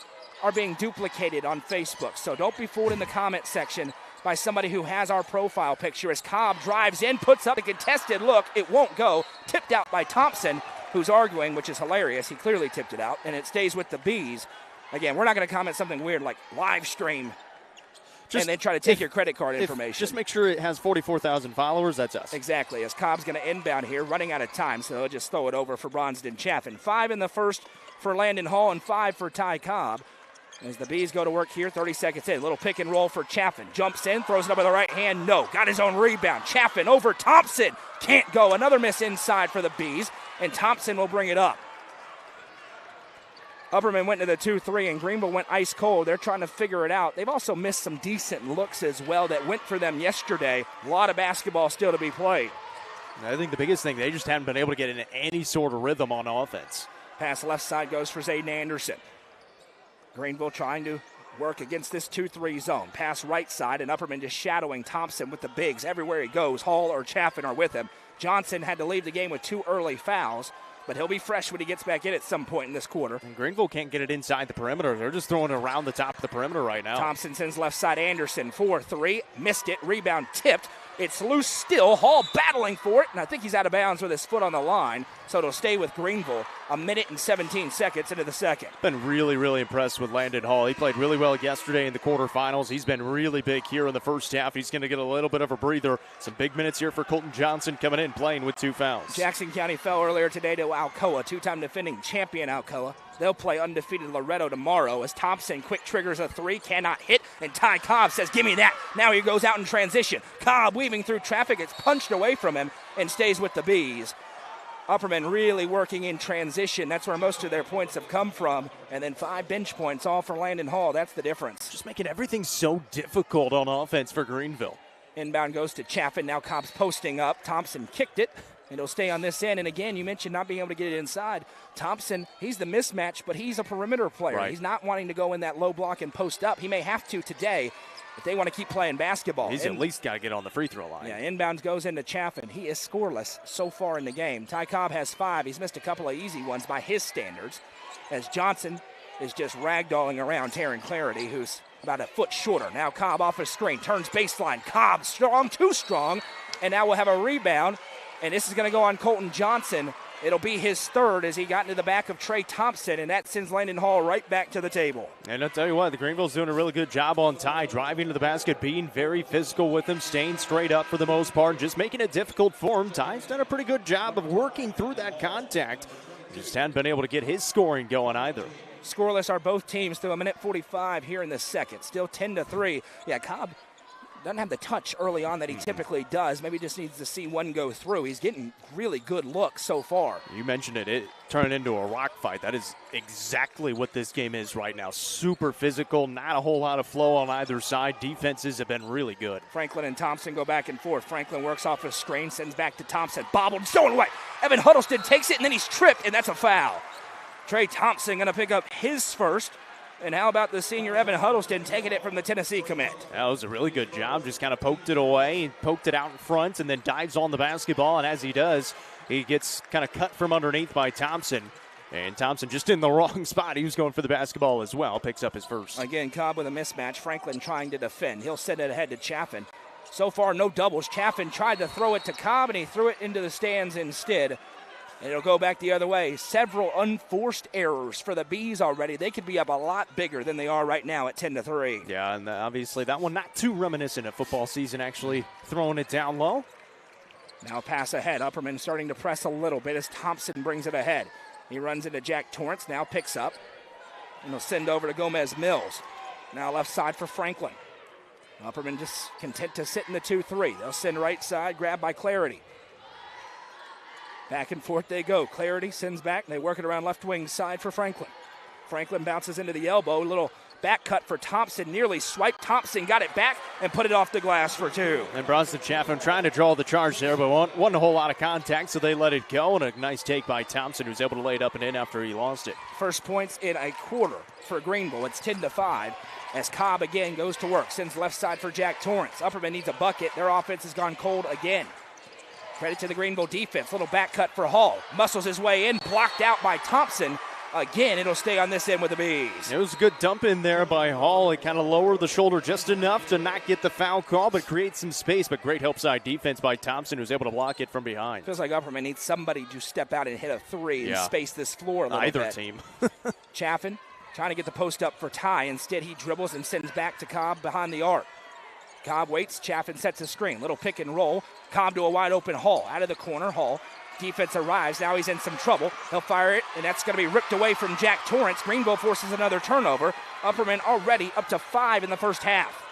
are being duplicated on Facebook, so don't be fooled in the comment section by somebody who has our profile picture as Cobb drives in, puts up a contested look. It won't go. Tipped out by Thompson, who's arguing, which is hilarious. He clearly tipped it out, and it stays with the Bees. Again, we're not going to comment something weird like live stream and then try to take your credit card information. Just make sure it has 44,000 followers. That's us. Exactly, as Cobb's going to inbound here, running out of time, so they'll just throw it over for Bronston Chaffin. 5 in the first for Landon Hall and 5 for Ty Cobb. As the Bees go to work here, 30 seconds in. Little pick and roll for Chaffin. Jumps in, throws it up with the right hand. No. Got his own rebound. Chaffin over Thompson. Can't go. Another miss inside for the Bees, and Thompson will bring it up. Upperman went to the 2-3, and Greeneville went ice cold. They're trying to figure it out. They've also missed some decent looks as well that went for them yesterday. A lot of basketball still to be played. I think the biggest thing, they just haven't been able to get into any sort of rhythm on offense. Pass left side goes for Zayden Anderson. Greeneville trying to work against this 2-3 zone. Pass right side, and Upperman just shadowing Thompson with the bigs. Everywhere he goes, Hall or Chaffin are with him. Johnson had to leave the game with 2 early fouls, but he'll be fresh when he gets back in at some point in this quarter. And Greeneville can't get it inside the perimeter. They're just throwing it around the top of the perimeter right now. Thompson sends left side. Anderson 4-3. Missed it. Rebound tipped. It's loose still. Hall battling for it, and I think he's out of bounds with his foot on the line, so it'll stay with Greeneville. 1 minute and 17 seconds into the second. Been really, really impressed with Landon Hall. He played really well yesterday in the quarterfinals. He's been really big here in the first half. He's going to get a little bit of a breather. Some big minutes here for Colton Johnson coming in, playing with 2 fouls. Jackson County fell earlier today to Alcoa, 2-time defending champion Alcoa. They'll play undefeated Loretto tomorrow as Thompson quick triggers a 3, cannot hit, and Ty Cobb says, give me that. Now he goes out in transition. Cobb weaving through traffic, gets punched away from him and stays with the Bees. Upperman really working in transition. That's where most of their points have come from. And then 5 bench points, all for Landon Hall. That's the difference. Just making everything so difficult on offense for Greeneville. Inbound goes to Chaffin. Now Cobb's posting up. Thompson kicked it, and he'll stay on this end. And again, you mentioned not being able to get it inside. Thompson, he's the mismatch, but he's a perimeter player. Right. He's not wanting to go in that low block and post up. He may have to today if they want to keep playing basketball. He's at least got to get on the free throw line. Yeah, inbounds goes into Chaffin. He is scoreless so far in the game. Ty Cobb has 5. He's missed a couple of easy ones by his standards, as Johnson is just ragdolling around Taryn Clarity, who's about a foot shorter. Now Cobb off his screen, turns baseline. Cobb strong, too strong, and now we'll have a rebound, and this is going to go on Colton Johnson. It'll be his 3rd as he got into the back of Trey Thompson, and that sends Landon Hall right back to the table. And I'll tell you what, the Greeneville's doing a really good job on Ty, driving to the basket, being very physical with him, staying straight up for the most part, just making it difficult for him. Ty's done a pretty good job of working through that contact. Just hadn't been able to get his scoring going either. Scoreless are both teams through 1:45 here in the second. Still 10-3. Yeah, Cobb doesn't have the touch early on that he typically does. Maybe just needs to see one go through. He's getting really good looks so far. You mentioned it turned into a rock fight. That is exactly what this game is right now. Super physical, not a whole lot of flow on either side. Defenses have been really good. Franklin and Thompson go back and forth. Franklin works off a screen, sends back to Thompson. Bobbled, stolen away. Evan Huddleston takes it, and then he's tripped, and that's a foul. Trey Thompson going to pick up his first. And how about the senior Evan Huddleston taking it from the Tennessee commit? That was a really good job. Just kind of poked it away, poked it out in front, and then dives on the basketball. And as he does, he gets kind of cut from underneath by Thompson. And Thompson just in the wrong spot. He was going for the basketball as well. Picks up his first. Again, Cobb with a mismatch. Franklin trying to defend. He'll send it ahead to Chaffin. So far, no doubles. Chaffin tried to throw it to Cobb, and he threw it into the stands instead. And it'll go back the other way. Several unforced errors for the Bees already. They could be up a lot bigger than they are right now at 10-3. Yeah, and obviously that one not too reminiscent of football season, actually throwing it down low. Now pass ahead. Upperman starting to press a little bit as Thompson brings it ahead. He runs into Jack Torrance, now picks up. And he'll send over to Gomez Mills. Now left side for Franklin. Upperman just content to sit in the 2-3. They'll send right side, grab by Clarity. Back and forth they go. Clarity sends back, and they work it around left wing side for Franklin. Franklin bounces into the elbow. Little back cut for Thompson. Nearly swiped. Thompson got it back and put it off the glass for 2. And Bronson Chaffin trying to draw the charge there, but wasn't a whole lot of contact, so they let it go. And a nice take by Thompson, who's able to lay it up and in after he lost it. First points in a quarter for Greeneville. It's 10-5 as Cobb again goes to work. Sends left side for Jack Torrance. Upperman needs a bucket. Their offense has gone cold again. Credit to the Greeneville defense. Little back cut for Hall. Muscles his way in. Blocked out by Thompson. Again, it'll stay on this end with the Bees. It was a good dump in there by Hall. It kind of lowered the shoulder just enough to not get the foul call, but create some space. But great help side defense by Thompson, who's able to block it from behind. Feels like Upperman needs somebody to step out and hit a 3 and space this floor a little bit. Either team. Chaffin trying to get the post up for Ty. Instead, he dribbles and sends back to Cobb behind the arc. Cobb waits. Chaffin sets a screen. Little pick and roll. Cobb to a wide open Hall. Out of the corner, Hall. Defense arrives. Now he's in some trouble. He'll fire it, and that's going to be ripped away from Jack Torrance. Greeneville forces another turnover. Upperman already up to 5 in the first half.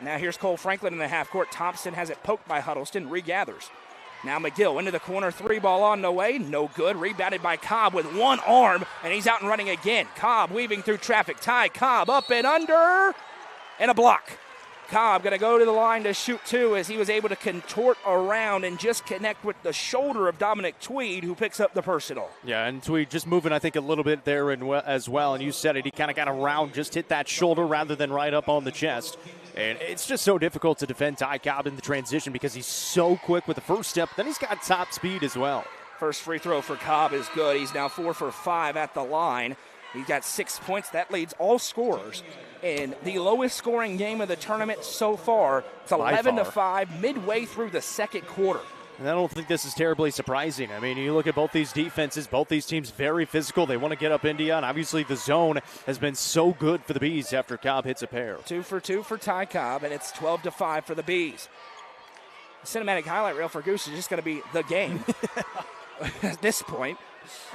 Now here's Cole Franklin in the half court. Thompson has it poked by Huddleston. Regathers. Now McGill into the corner. 3 ball on the way. No good. Rebounded by Cobb with one arm, and he's out and running again. Cobb weaving through traffic. Ty Cobb up and under, and a block. Cobb going to go to the line to shoot 2 as he was able to contort around and just connect with the shoulder of Dominic Tweed, who picks up the personal. Yeah, and Tweed just moving, I think, a little bit there as well. And you said it, he kind of got around, just hit that shoulder rather than right up on the chest. And it's just so difficult to defend Ty Cobb in the transition because he's so quick with the first step. Then he's got top speed as well. First free throw for Cobb is good. He's now 4 for 5 at the line. He's got 6 points. That leads all scorers in the lowest scoring game of the tournament so far. It's 11-5 midway through the second quarter. And I don't think this is terribly surprising. I mean, you look at both these defenses, both these teams very physical. They want to get up India, and obviously the zone has been so good for the Bees after Cobb hits a pair. 2 for 2 for Ty Cobb, and it's 12-5 for the Bees. The cinematic highlight reel for Goose is just going to be the game at this point.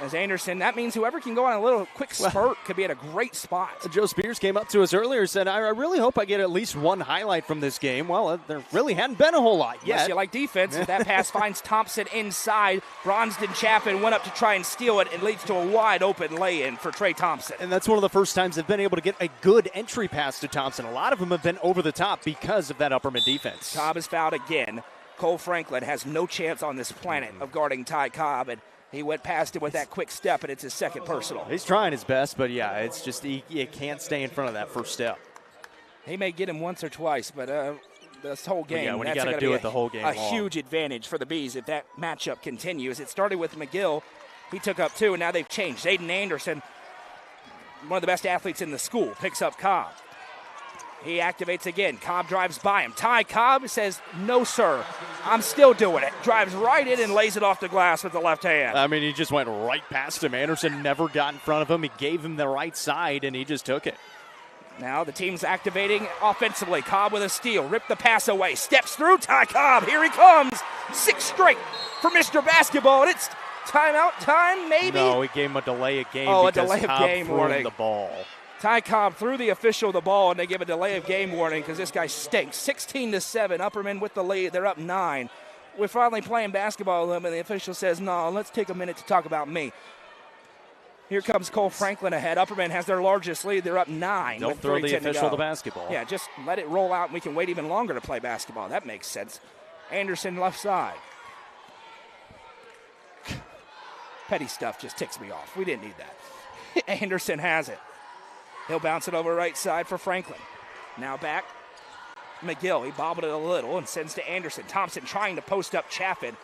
As Anderson, that means whoever can go on a little quick spurt could be at a great spot. Joe Spears came up to us earlier and said, I really hope I get at least one highlight from this game. Well, there really hadn't been a whole lot yet. Unless you like defense. If that pass finds Thompson inside, Bronston Chaffin went up to try and steal it. It leads to a wide open lay-in for Trey Thompson. And that's one of the first times they've been able to get a good entry pass to Thompson. A lot of them have been over the top because of that Upperman defense. Cobb is fouled again. Cole Franklin has no chance on this planet of guarding Ty Cobb, and he went past it with that quick step, and it's his second personal. He's trying his best, but yeah, it's just he can't stay in front of that first step. He may get him once or twice, but this whole game, yeah, when you got to do it the whole game a long. Huge advantage for the Bees if that matchup continues. It started with McGill. He took up 2, and now they've changed. Aiden Anderson, one of the best athletes in the school, picks up Cobb. He activates again. Cobb drives by him. Ty Cobb says, no, sir, I'm still doing it. Drives right in and lays it off the glass with the left hand. I mean, he just went right past him. Anderson never got in front of him. He gave him the right side, and he just took it. Now the team's activating offensively. Cobb with a steal. Ripped the pass away. Steps through. Ty Cobb. Here he comes. 6 straight for Mr. Basketball. And it's timeout time, maybe? No, he gave him a delay of game because a delay of Cobb game warning. The ball. Ty Cobb threw the official the ball, and they give a delay of game warning because this guy stinks. 16-7, Upperman with the lead. They're up 9. We're finally playing basketball with them, and the official says, no, let's take a minute to talk about me. Here comes Cole Franklin ahead. Upperman has their largest lead. They're up 9. Don't throw the official the basketball. Yeah, just let it roll out, and we can wait even longer to play basketball. That makes sense. Anderson left side. Petty stuff just ticks me off. We didn't need that. Anderson has it. He'll bounce it over right side for Franklin. Now back. McGill, he bobbled it a little and sends to Anderson. Thompson trying to post up Chaffin.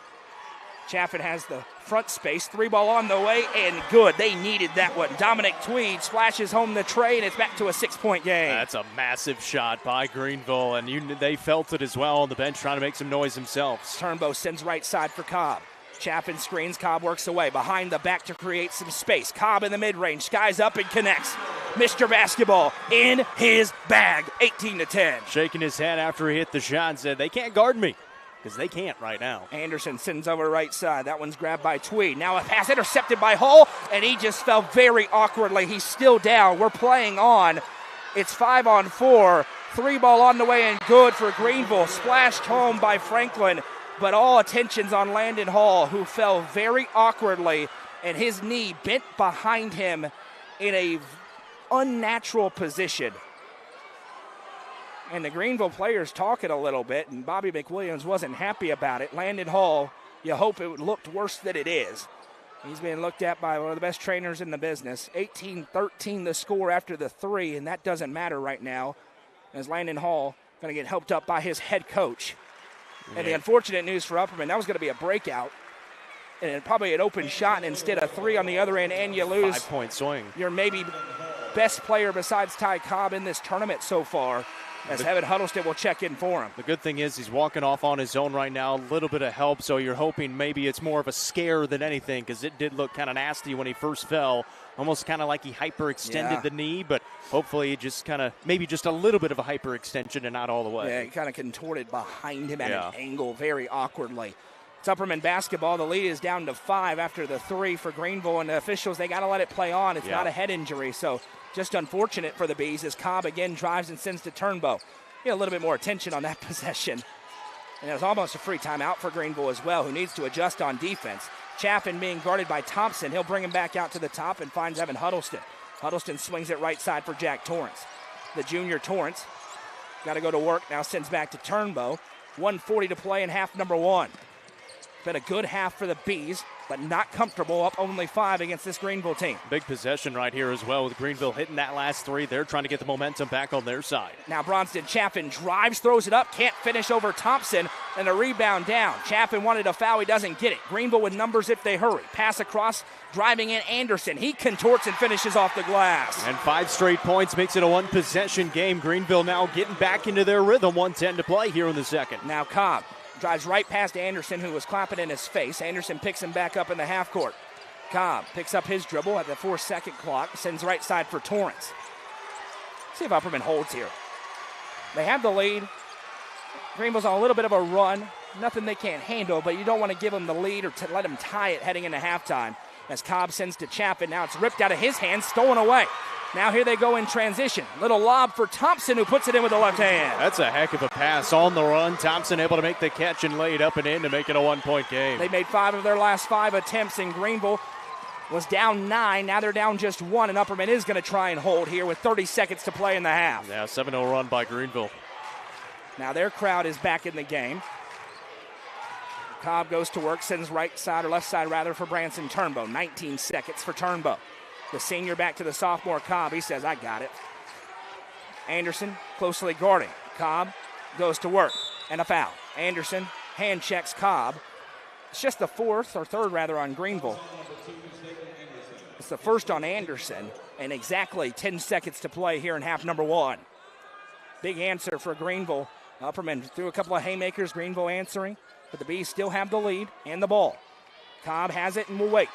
Chaffin has the front space. 3 ball on the way, and good. They needed that one. Dominic Tweed splashes home the tray, and it's back to a 6-point game. That's a massive shot by Greeneville, and they felt it as well on the bench, trying to make some noise themselves. Turnbow sends right side for Cobb. Chaffin screens, Cobb works away. Behind the back to create some space. Cobb in the mid-range, skies up and connects. Mr. Basketball in his bag, 18-10. Shaking his head after he hit the shot and said, they can't guard me. because they can't right now. Anderson sends over right side. That one's grabbed by Tweed. Now a pass intercepted by Hull, and he just fell very awkwardly. He's still down. We're playing on. It's 5-on-4. 3 ball on the way and good for Greeneville. Splashed home by Franklin, but all attention's on Landon Hall, who fell very awkwardly, and his knee bent behind him in a unnatural position. And the Greeneville players talking a little bit, and Bobby McWilliams wasn't happy about it. Landon Hall, you hope it looked worse than it is. He's being looked at by one of the best trainers in the business. 18-13 the score after the 3, and that doesn't matter right now, as Landon Hall going to get helped up by his head coach. Yeah. And the unfortunate news for Upperman, that was going to be a breakout, and probably an open shot instead of 3 on the other end, and you lose 5-point swing. Your maybe best player besides Ty Cobb in this tournament so far, as Evan Huddleston will check in for him. The good thing is he's walking off on his own right now, a little bit of help, so you're hoping maybe it's more of a scare than anything, because it did look kind of nasty when he first fell, almost kind of like he hyperextended the knee, but hopefully it just kind of, maybe just a little bit of a hyperextension and not all the way. Yeah, he kind of contorted behind him at an angle very awkwardly. It's Upperman basketball. The lead is down to 5 after the 3 for Greeneville, and the officials, they got to let it play on. It's not a head injury, so just unfortunate for the Bees as Cobb again drives and sends to Turnbow. Get a little bit more attention on that possession. And it was almost a free timeout for Greeneville as well, who needs to adjust on defense. Chaffin being guarded by Thompson. He'll bring him back out to the top and finds Evan Huddleston. Huddleston swings it right side for Jack Torrance. The junior Torrance got to go to work now, sends back to Turnbow. 1:40 to play in half number 1. Been a good half for the Bees, but not comfortable, up only 5 against this Greeneville team. Big possession right here as well with Greeneville hitting that last 3. They're trying to get the momentum back on their side. Now Bronston Chaffin drives, throws it up, can't finish over Thompson, and a rebound down. Chaffin wanted a foul, he doesn't get it. Greeneville with numbers if they hurry. Pass across, driving in Anderson. He contorts and finishes off the glass. And 5 straight points makes it a 1-possession game. Greeneville now getting back into their rhythm. 1:10 to play here in the second. Now Cobb drives right past Anderson, who was clapping in his face. Anderson picks him back up in the half court. Cobb picks up his dribble at the 4-second clock, sends right side for Torrance. See if Upperman holds here. They have the lead. Greenville's on a little bit of a run. Nothing they can't handle, but you don't want to give them the lead or to let them tie it heading into halftime. As Cobb sends to Chaffin, now it's ripped out of his hands, stolen away. Now here they go in transition. Little lob for Thompson, who puts it in with the left hand. That's a heck of a pass on the run. Thompson able to make the catch and lay it up and in to make it a 1-point game. They made 5 of their last 5 attempts, and Greeneville was down 9. Now they're down just 1, and Upperman is going to try and hold here with 30 seconds to play in the half. Yeah, 7-0 run by Greeneville. Now their crowd is back in the game. Cobb goes to work, sends right side or left side rather for Branson Turnbow. 19 seconds for Turnbow. The senior back to the sophomore Cobb. He says, I got it. Anderson closely guarding. Cobb goes to work and a foul. Anderson hand checks Cobb. It's just the 4th or 3rd rather on Greeneville. It's the 1st on Anderson, and exactly 10 seconds to play here in half number 1. Big answer for Greeneville. Upperman threw a couple of haymakers, Greeneville answering, but the Bees still have the lead and the ball. Cobb has it and will wait.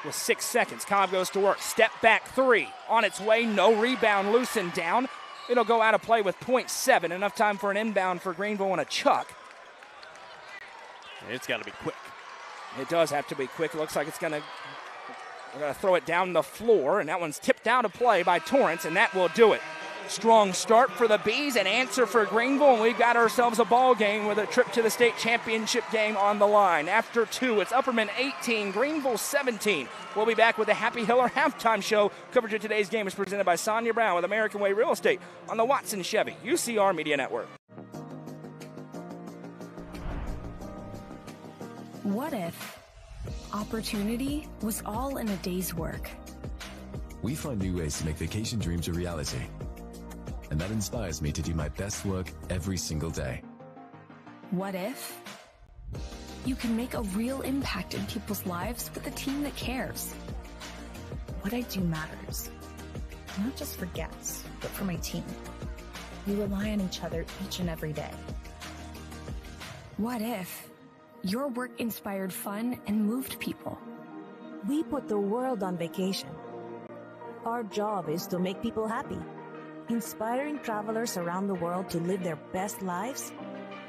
With 6 seconds, Cobb goes to work. Step back 3 on its way. No rebound, loosened down. It'll go out of play with .7. Enough time for an inbound for Greeneville and a chuck. It's got to be quick. It does have to be quick. It looks like they're going to throw it down the floor, and that one's tipped out of play by Torrance, and that will do it. Strong start for the Bees, an answer for Greeneville, and we've got ourselves a ball game with a trip to the state championship game on the line. After 2, it's Upperman 18, Greeneville 17. We'll be back with the Happy Hiller halftime show. Coverage of today's game is presented by Sonia Brown with American Way Real Estate on the Watson Chevy UCR Media Network. What if opportunity was all in a day's work? We find new ways to make vacation dreams a reality. And that inspires me to do my best work every single day. What if you can make a real impact in people's lives with a team that cares? What I do matters, not just for guests, but for my team. We rely on each other each and every day. What if your work inspired fun and moved people? We put the world on vacation. Our job is to make people happy. Inspiring travelers around the world to live their best lives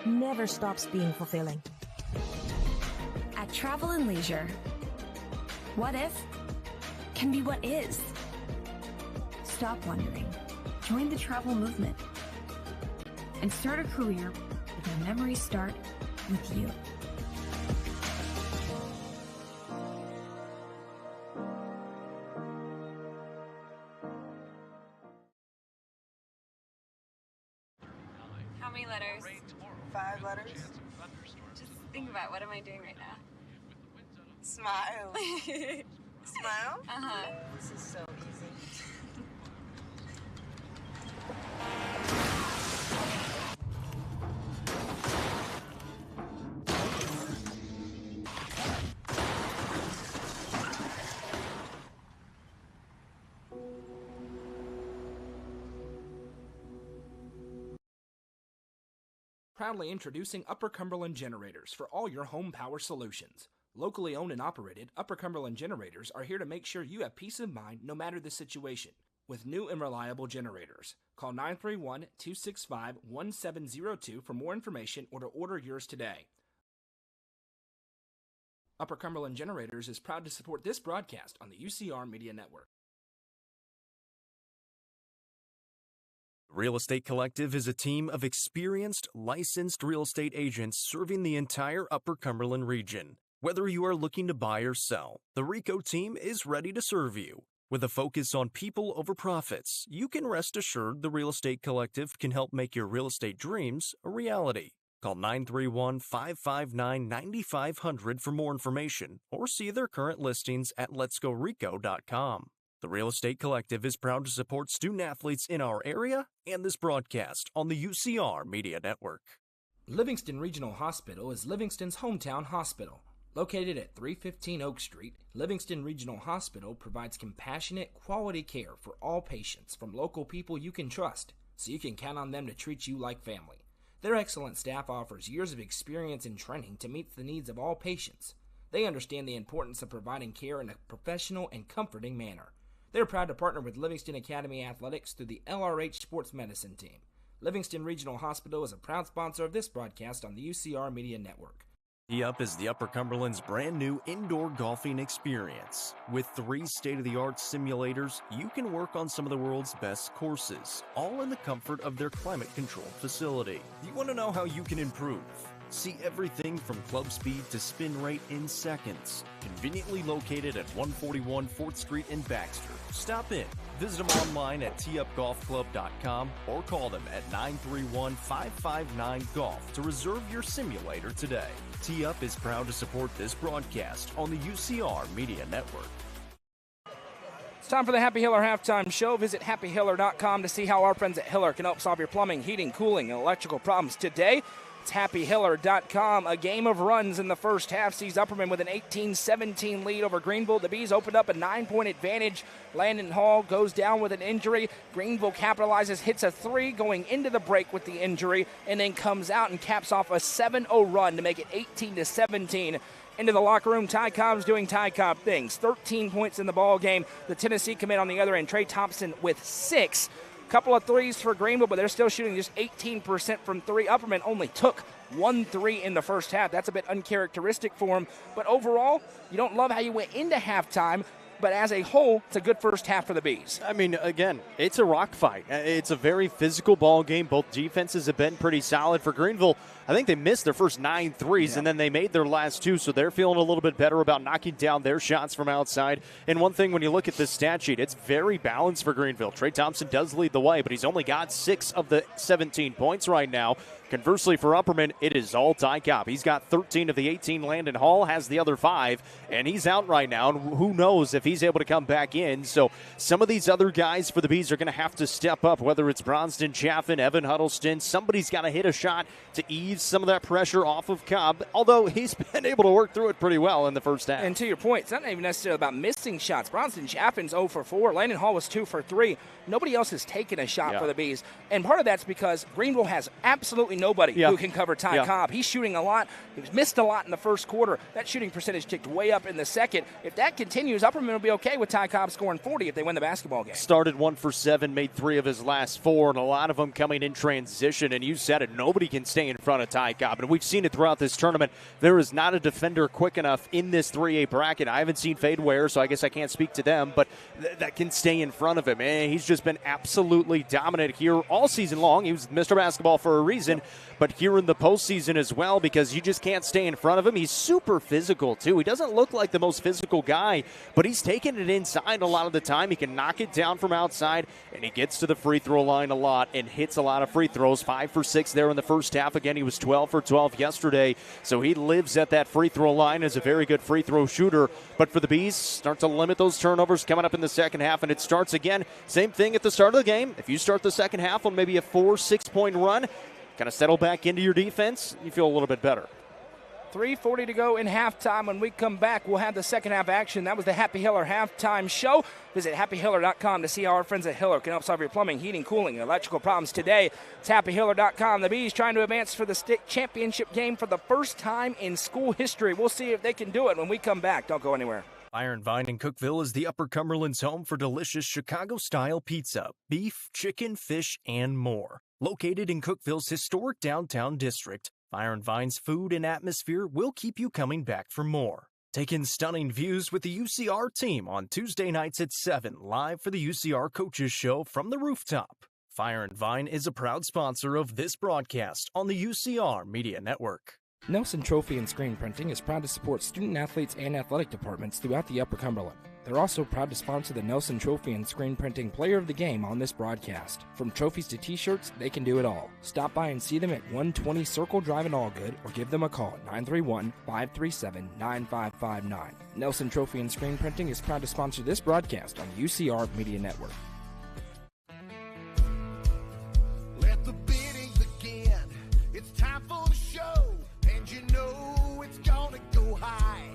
never stops being fulfilling. At Travel and Leisure, what if can be what is. Stop wondering. Join the travel movement. And start a career where memories start with you. How many letters? 5 letters. Just think about, what am I doing right now? Smile. Smile? Uh-huh. This is so easy. Proudly introducing Upper Cumberland Generators for all your home power solutions. Locally owned and operated, Upper Cumberland Generators are here to make sure you have peace of mind no matter the situation. With new and reliable generators, call 931-265-1702 for more information or to order yours today. Upper Cumberland Generators is proud to support this broadcast on the UCR Media Network. Real Estate Collective is a team of experienced, licensed real estate agents serving the entire Upper Cumberland region. Whether you are looking to buy or sell, the RICO team is ready to serve you. With a focus on people over profits, you can rest assured the Real Estate Collective can help make your real estate dreams a reality. Call 931-559-9500 for more information or see their current listings at letsgorico.com. The Real Estate Collective is proud to support student-athletes in our area and this broadcast on the UCR Media Network. Livingston Regional Hospital is Livingston's hometown hospital. Located at 315 Oak Street, Livingston Regional Hospital provides compassionate, quality care for all patients from local people you can trust, so you can count on them to treat you like family. Their excellent staff offers years of experience and training to meet the needs of all patients. They understand the importance of providing care in a professional and comforting manner. They're proud to partner with Livingston Academy Athletics through the LRH Sports Medicine Team. Livingston Regional Hospital is a proud sponsor of this broadcast on the UCR Media Network. Tee-Up is the Upper Cumberland's brand new indoor golfing experience. With 3 state-of-the-art simulators, you can work on some of the world's best courses, all in the comfort of their climate-controlled facility. You want to know how you can improve? See everything from club speed to spin rate in seconds. Conveniently located at 141 4th Street in Baxter. Stop in. Visit them online at teeupgolfclub.com or call them at 931-559-GOLF to reserve your simulator today. Tee Up is proud to support this broadcast on the UCR Media Network. It's time for the Happy Hiller halftime show. Visit happyhiller.com to see how our friends at Hiller can help solve your plumbing, heating, cooling, and electrical problems today. It's happyhiller.com. A game of runs in the first half sees Upperman with an 18-17 lead over Greeneville. The Bees opened up a 9-point advantage. Landon Hall goes down with an injury. Greeneville capitalizes, hits a 3 going into the break with the injury, and then comes out and caps off a 7-0 run to make it 18-17. Into the locker room, Ty Cobb's doing Ty Cobb things. 13 points in the ball game. The Tennessee commit on the other end. Trey Thompson with 6. Couple of threes for Greeneville, but they're still shooting just 18% from 3. Upperman only took 1 3 in the first half. That's a bit uncharacteristic for him. But overall, you don't love how you went into halftime, but as a whole, it's a good first half for the Bees. I mean, again, it's a rock fight. It's a very physical ball game. Both defenses have been pretty solid for Greeneville. I think they missed their first 9 threes, and then they made their last 2, so they're feeling a little bit better about knocking down their shots from outside. And one thing, when you look at this stat sheet, it's very balanced for Greeneville. Trey Thompson does lead the way, but he's only got 6 of the 17 points right now. Conversely, for Upperman, it is all Ty Cobb. He's got 13 of the 18. Landon Hall has the other 5, and he's out right now, and who knows if he's able to come back in. So some of these other guys for the Bees are going to have to step up, whether it's Bronston Chaffin, Evan Huddleston. Somebody's got to hit a shot to ease some of that pressure off of Cobb, although he's been able to work through it pretty well in the first half. And to your point, it's not even necessarily about missing shots. Bronston Chaffin's 0 for 4. Landon Hall was 2 for 3. Nobody else has taken a shot for the Bees. And part of that's because Greeneville has absolutely nobody who can cover Ty Cobb. He's shooting a lot. He's missed a lot in the first quarter. That shooting percentage ticked way up in the second. If that continues, Upperman will be okay with Ty Cobb scoring 40 if they win the basketball game. Started 1 for 7, made 3 of his last 4, and a lot of them coming in transition. And you said it, nobody can stay in front of Ty Cobb. And we've seen it throughout this tournament. There is not a defender quick enough in this 3A bracket. I haven't seen Fade Ware, so I guess I can't speak to them, but that can stay in front of him. And he's just been absolutely dominant here all season long. He was Mr. Basketball for a reason, but here in the postseason as well, because you just can't stay in front of him. He's super physical, too. He doesn't look like the most physical guy, but he's taking it inside a lot of the time. He can knock it down from outside, and he gets to the free throw line a lot and hits a lot of free throws. 5 for 6 there in the first half. Again, he was 12 for 12 yesterday, so he lives at that free throw line as a very good free throw shooter. But for the Bees, start to limit those turnovers coming up in the second half, and it starts again. Same thing at the start of the game. If you start the second half on maybe a 4-6 point run, kind of settle back into your defense, you feel a little bit better. 3:40 to go in halftime. When we come back, we'll have the second half action. That was the Happy Hiller halftime show. Visit happyhiller.com to see how our friends at Hiller can help solve your plumbing, heating, cooling, and electrical problems today. It's happyhiller.com. The Bees trying to advance for the state championship game for the first time in school history. We'll see if they can do it when we come back. Don't go anywhere. Iron Vine in Cookeville is the Upper Cumberland's home for delicious Chicago-style pizza, beef, chicken, fish, and more. Located in Cookeville's historic downtown district, Iron Vine's food and atmosphere will keep you coming back for more. Take in stunning views with the UCR team on Tuesday nights at 7, live for the UCR Coaches Show from the rooftop. Fire and Vine is a proud sponsor of this broadcast on the UCR Media Network. Nelson Trophy and Screen Printing is proud to support student athletes and athletic departments throughout the Upper Cumberland. They're also proud to sponsor the Nelson Trophy and Screen Printing Player of the Game on this broadcast. From trophies to t-shirts, they can do it all. Stop by and see them at 120 Circle Drive in Allgood or give them a call at 931-537-9559. Nelson Trophy and Screen Printing is proud to sponsor this broadcast on the UCR Media Network. Let the bidding begin. It's time for the show, and you know it's gonna go high.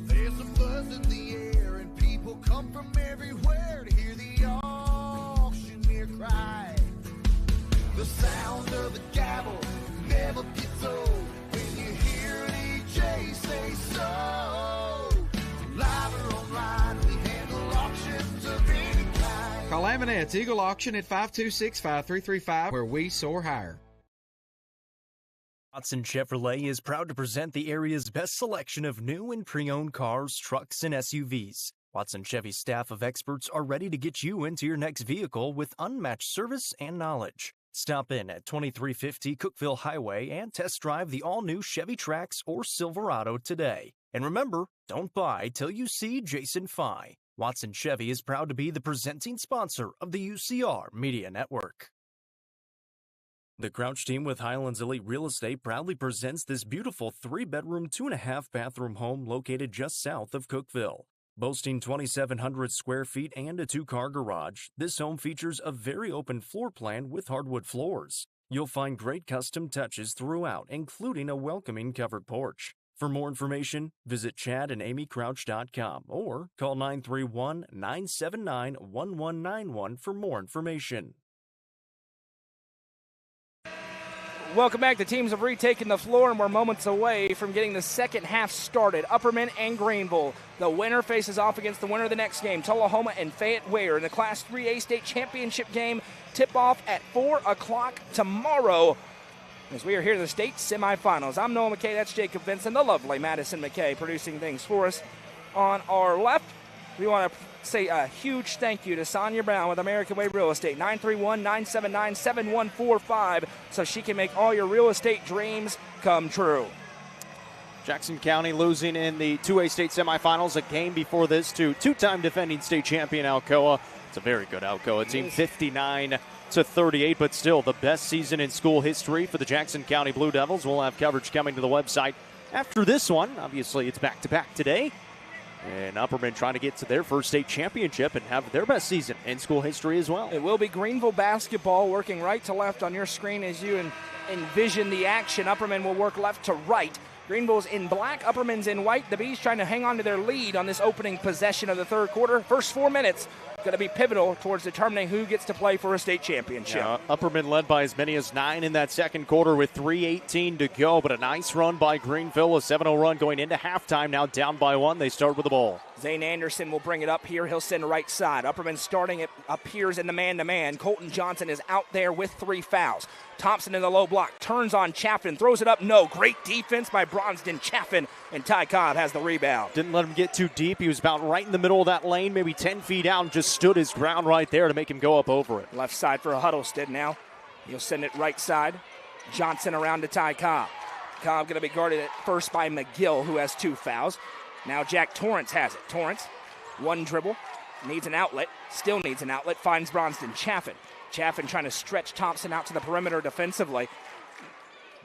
There's a buzz in the air, and people come from everywhere to hear the auctioneer cry. The sound of the gavel never gets old when you hear DJ say so. Live or online, we handle auctions of any kind. Call Amanette's Eagle Auction at 526-5335, where we soar higher. Watson Chevrolet is proud to present the area's best selection of new and pre-owned cars, trucks, and SUVs. Watson Chevy's staff of experts are ready to get you into your next vehicle with unmatched service and knowledge. Stop in at 2350 Cookeville Highway and test drive the all-new Chevy Trax or Silverado today. And remember, don't buy till you see Jason Fye. Watson Chevy is proud to be the presenting sponsor of the UCR Media Network. The Crouch team with Highlands Elite Real Estate proudly presents this beautiful 3-bedroom, 2.5-bathroom home located just south of Cookeville. Boasting 2,700 square feet and a 2-car garage, this home features a very open floor plan with hardwood floors. You'll find great custom touches throughout, including a welcoming covered porch. For more information, visit chadandamycrouch.com or call 931-979-1191 for more information. Welcome back. The teams have retaken the floor, and we're moments away from getting the second half started. Upperman and Greeneville. The winner faces off against the winner of the next game, Tullahoma and Fayette Ware, in the Class 3A state championship game. Tip-off at 4 o'clock tomorrow as we are here to the state semifinals. I'm Noah McKay. That's Jacob Vincent, the lovely Madison McKay, producing things for us. On our left, we want to say a huge thank you to Sonia Brown with American Way Real Estate, 931-979-7145, so she can make all your real estate dreams come true. Jackson County losing in the 2A state semifinals, a game before this to two-time defending state champion Alcoa. It's a very good Alcoa team, 59-38, but still the best season in school history for the Jackson County Blue Devils. We'll have coverage coming to the website after this one. Obviously, it's back-to-back today. And Upperman trying to get to their first state championship and have their best season in school history as well. It will be Greeneville basketball working right to left on your screen as you envision the action. Upperman will work left to right. Greeneville's in black, Upperman's in white. The Bees trying to hang on to their lead on this opening possession of the third quarter. First 4 minutes going to be pivotal towards determining who gets to play for a state championship. Yeah, Upperman led by as many as 9 in that second quarter with 3:18 to go, but a nice run by Greeneville, a 7-0 run going into halftime, now down by 1. They start with the ball. Zane Anderson will bring it up here. He'll send right side. Upperman starting it, appears in the man-to-man. Colton Johnson is out there with 3 fouls. Thompson in the low block, turns on Chaffin, throws it up, no. Great defense by Bronston Chaffin, and Ty Cobb has the rebound. Didn't let him get too deep. He was about right in the middle of that lane, maybe 10 feet out, and just stood his ground right there to make him go up over it. Left side for Huddleston now. He'll send it right side. Johnson around to Ty Cobb. Cobb going to be guarded at first by McGill, who has 2 fouls. Now Jack Torrance has it. Torrance, 1 dribble, needs an outlet, still needs an outlet, finds Bronston Chaffin. Chaffin trying to stretch Thompson out to the perimeter defensively.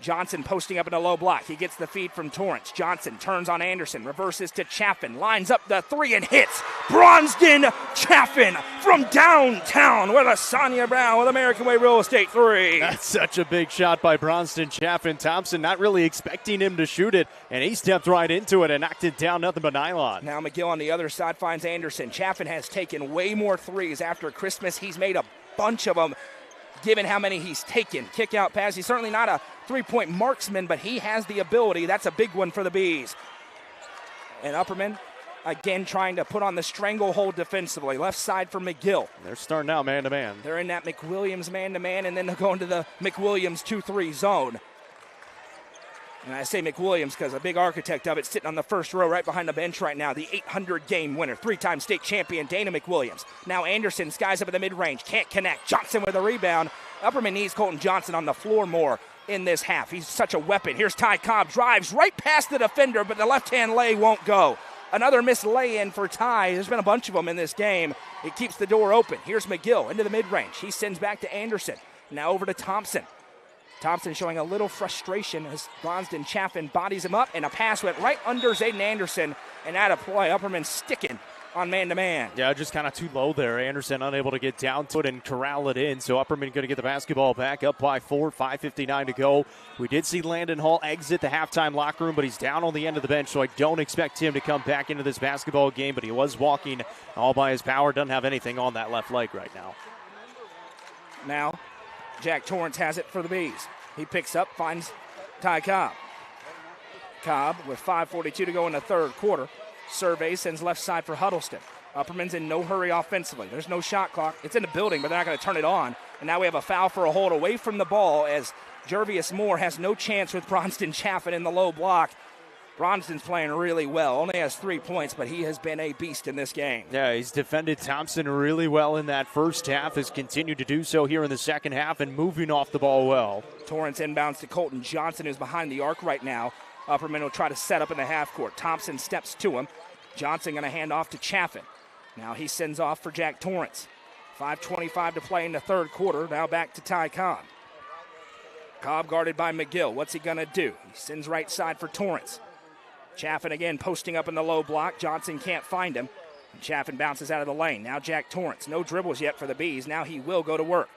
Johnson posting up in a low block. He gets the feed from Torrance. Johnson turns on Anderson, reverses to Chaffin, lines up the 3 and hits. Bronston Chaffin from downtown with a Sonia Brown with American Way Real Estate 3. That's such a big shot by Bronston Chaffin. Thompson not really expecting him to shoot it, and he stepped right into it and knocked it down, nothing but nylon. Now McGill on the other side finds Anderson. Chaffin has taken way more threes after Christmas. He's made a bunch of them, given how many he's taken. Kick out pass. He's certainly not a three-point marksman, but he has the ability. That's a big one for the Bees. And Upperman, again, trying to put on the stranglehold defensively. Left side for McGill. They're starting out man-to-man. They're in that McWilliams man-to-man, and then they'll go into the McWilliams 2-3 zone. And I say McWilliams because a big architect of it sitting on the first row right behind the bench right now, the 800-game winner, 3-time state champion, Dana McWilliams. Now Anderson skies up at the mid-range, can't connect. Johnson with a rebound. Upperman needs Colton Johnson on the floor more in this half. He's such a weapon. Here's Ty Cobb, drives right past the defender, but the left-hand lay won't go. Another missed lay-in for Ty. There's been a bunch of them in this game. It keeps the door open. Here's McGill into the mid-range. He sends back to Anderson. Now over to Thompson. Thompson showing a little frustration as Bronston Chaffin bodies him up, and a pass went right under Zayden Anderson and out of play. Upperman sticking on man-to-man. Yeah, just kind of too low there. Anderson unable to get down to it and corral it in, so Upperman going to get the basketball back up by 4, 5:59 to go. We did see Landon Hall exit the halftime locker room, but he's down on the end of the bench, so I don't expect him to come back into this basketball game, but he was walking all by his power. Doesn't have anything on that left leg right now. Now, Jack Torrance has it for the Bees. He picks up, finds Ty Cobb. Cobb with 5:42 to go in the third quarter. Survey sends left side for Huddleston. Upperman's in no hurry offensively. There's no shot clock. It's in the building, but they're not going to turn it on. And now we have a foul for a hold away from the ball as Jervius Moore has no chance with Bronston Chaffin in the low block. Bronston's playing really well. Only has 3 points, but he has been a beast in this game. Yeah, he's defended Thompson really well in that first half, has continued to do so here in the second half and moving off the ball well. Torrance inbounds to Colton Johnson, who's behind the arc right now. Upperman will try to set up in the half court. Thompson steps to him. Johnson going to hand off to Chaffin. Now he sends off for Jack Torrance. 5:25 to play in the third quarter. Now back to Ty Cobb. Cobb guarded by McGill. What's he going to do? He sends right side for Torrance. Chaffin again posting up in the low block. Johnson can't find him. And Chaffin bounces out of the lane. Now Jack Torrance. No dribbles yet for the Bees. Now he will go to work.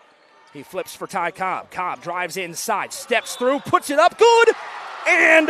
He flips for Ty Cobb. Cobb drives inside, steps through, puts it up. Good! And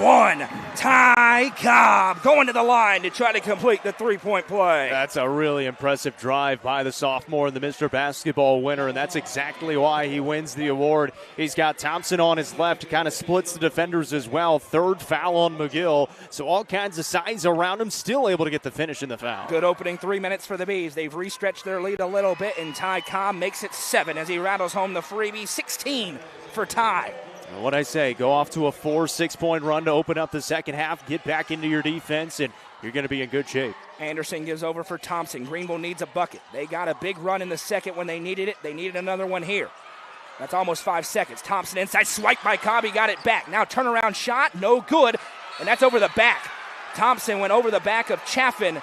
one. Ty Cobb going to the line to try to complete the three-point play. That's a really impressive drive by the sophomore and the Mr. Basketball winner, and that's exactly why he wins the award. He's got Thompson on his left, kind of splits the defenders as well. Third foul on McGill, so all kinds of size around him, still able to get the finish in the foul. Good opening 3 minutes for the Bees. They've restretched their lead a little bit, and Ty Cobb makes it 7 as he rattles home the freebie. 16 for Ty. What I say, go off to a 4-6 point run to open up the second half, get back into your defense, and you're going to be in good shape. Anderson gives over for Thompson. Greeneville needs a bucket. They got a big run in the second when they needed it. They needed another one here. That's almost 5 seconds. Thompson inside, swipe by Cobb. He got it back. Now turnaround shot, no good, and that's over the back. Thompson went over the back of Chaffin,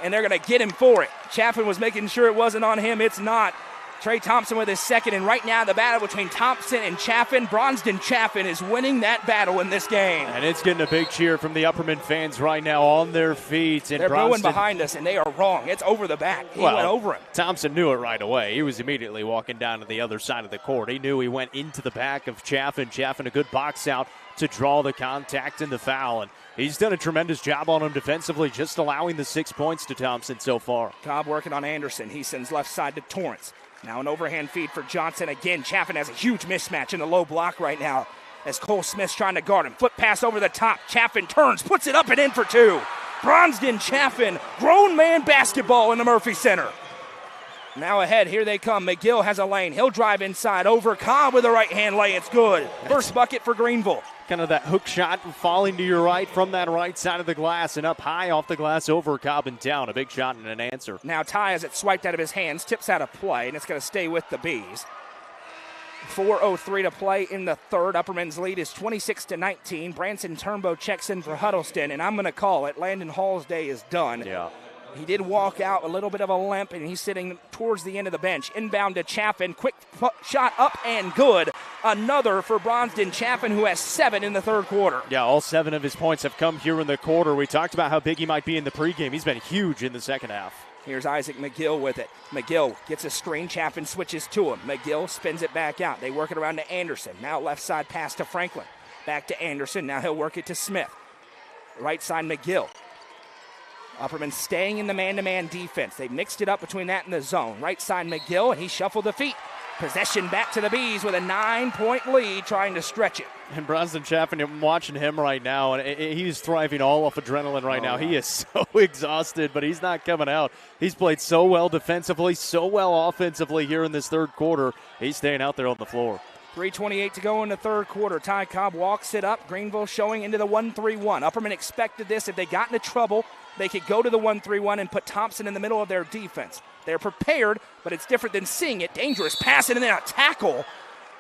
and they're going to get him for it. Chaffin was making sure it wasn't on him. It's not. Trey Thompson with his second, and right now the battle between Thompson and Chaffin. Bronston Chaffin is winning that battle in this game. And it's getting a big cheer from the Upperman fans right now on their feet. And they're booing behind us, and they are wrong. It's over the back. He went over him. Thompson knew it right away. He was immediately walking down to the other side of the court. He knew he went into the back of Chaffin. Chaffin a good box out to draw the contact and the foul. And he's done a tremendous job on him defensively, just allowing the 6 points to Thompson so far. Cobb working on Anderson. He sends left side to Torrance. Now an overhand feed for Johnson again. Chaffin has a huge mismatch in the low block right now as Cole Smith's trying to guard him. Flip pass over the top. Chaffin turns, puts it up and in for two. Bronsden Chaffin, grown man basketball in the Murphy Center. Now ahead, here they come. McGill has a lane. He'll drive inside over Cobb with a right-hand lay. It's good. First bucket for Greeneville. Kind of that hook shot falling to your right from that right side of the glass and up high off the glass over Cobb and down. A big shot and an answer. Now Ty has it swiped out of his hands, tips out of play, and it's going to stay with the Bees. 4:03 to play in the third. Upperman's lead is 26-19. Branson Turnbow checks in for Huddleston, and I'm going to call it. Landon Hall's day is done. Yeah. He did walk out a little bit of a limp, and he's sitting towards the end of the bench. Inbound to Chaffin. Quick shot up and good. Another for Bronsden Chaffin, who has 7 in the third quarter. Yeah, all 7 of his points have come here in the quarter. We talked about how big he might be in the pregame. He's been huge in the second half. Here's Isaac McGill with it. McGill gets a screen. Chaffin switches to him. McGill spins it back out. They work it around to Anderson. Now left side pass to Franklin. Back to Anderson. Now he'll work it to Smith. Right side McGill. Upperman staying in the man-to-man defense. They mixed it up between that and the zone. Right side McGill, and he shuffled the feet. Possession back to the Bees with a 9-point lead, trying to stretch it. And Bronsden Chaffin, I'm watching him right now, and he's thriving all off adrenaline right now. He is so exhausted, but he's not coming out. He's played so well defensively, so well offensively here in this third quarter. He's staying out there on the floor. 3:28 to go in the third quarter. Ty Cobb walks it up. Greeneville showing into the 1-3-1. Upperman expected this. If they got into trouble, they could go to the 1-3-1 and put Thompson in the middle of their defense. They're prepared, but it's different than seeing it. Dangerous passing and then a tackle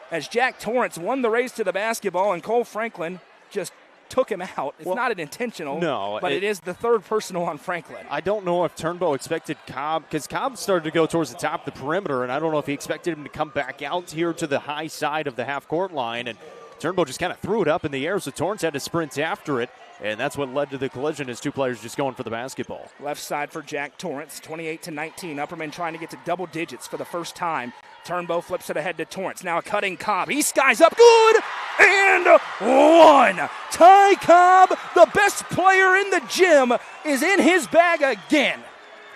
as Jack Torrance won the race to the basketball, and Cole Franklin just took him out. It's not an intentional, but it is the third personal on Franklin. I don't know if Turnbow expected Cobb, because Cobb started to go towards the top of the perimeter, and I don't know if he expected him to come back out here to the high side of the half-court line, and Turnbow just kind of threw it up in the air, so Torrance had to sprint after it, and that's what led to the collision as two players just going for the basketball. Left side for Jack Torrance, 28-19. Upperman trying to get to double digits for the first time. Turnbow flips it ahead to Torrance. Now a cutting Cobb. He skies up. Good! And one. Ty Cobb, the best player in the gym, is in his bag again.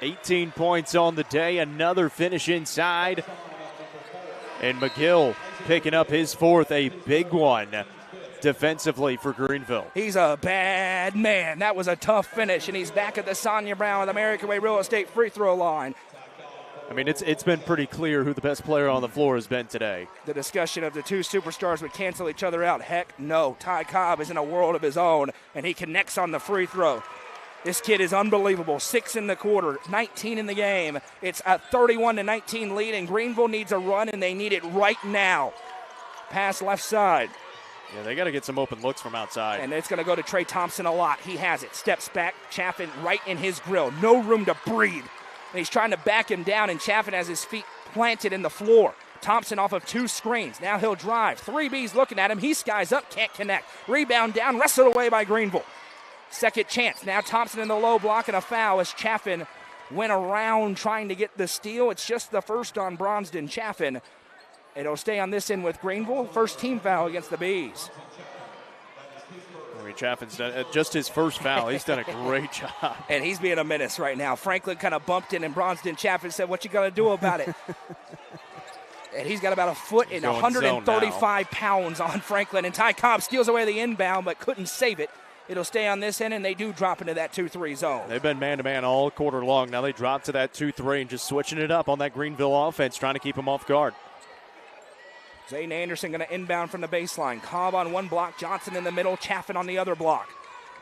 18 points on the day. Another finish inside. And McGill picking up his fourth, a big one defensively for Greeneville. He's a bad man. That was a tough finish, and he's back at the Sonia Brown with American Way Real Estate free throw line. I mean, it's been pretty clear who the best player on the floor has been today. The discussion of the two superstars would cancel each other out. Heck no. Ty Cobb is in a world of his own, and he connects on the free throw. This kid is unbelievable. 6 in the quarter, 19 in the game. It's a 31-19 lead, and Greeneville needs a run, and they need it right now. Pass left side. Yeah, they got to get some open looks from outside. And it's going to go to Trey Thompson a lot. He has it. Steps back. Chaffin right in his grill. No room to breathe. And he's trying to back him down, and Chaffin has his feet planted in the floor. Thompson off of 2 screens. Now he'll drive. 3B's looking at him. He skies up. Can't connect. Rebound down. Wrestled away by Greeneville. Second chance. Now Thompson in the low block and a foul as Chaffin went around trying to get the steal. It's just the first on Bronsden Chaffin. It'll stay on this end with Greeneville. First team foul against the Bees. I mean, Chaffin's done just his first foul. He's done a great job. And he's being a menace right now. Franklin kind of bumped in, and Bronsden Chaffin said, "What you going to do about it?" And he's got about a foot and 135 pounds on Franklin. And Ty Cobb steals away the inbound, but couldn't save it. It'll stay on this end, and they do drop into that 2-3 zone. They've been man-to-man all quarter long. Now they drop to that 2-3 and just switching it up on that Greeneville offense, trying to keep them off guard. Zayden Anderson going to inbound from the baseline. Cobb on one block, Johnson in the middle, Chaffin on the other block.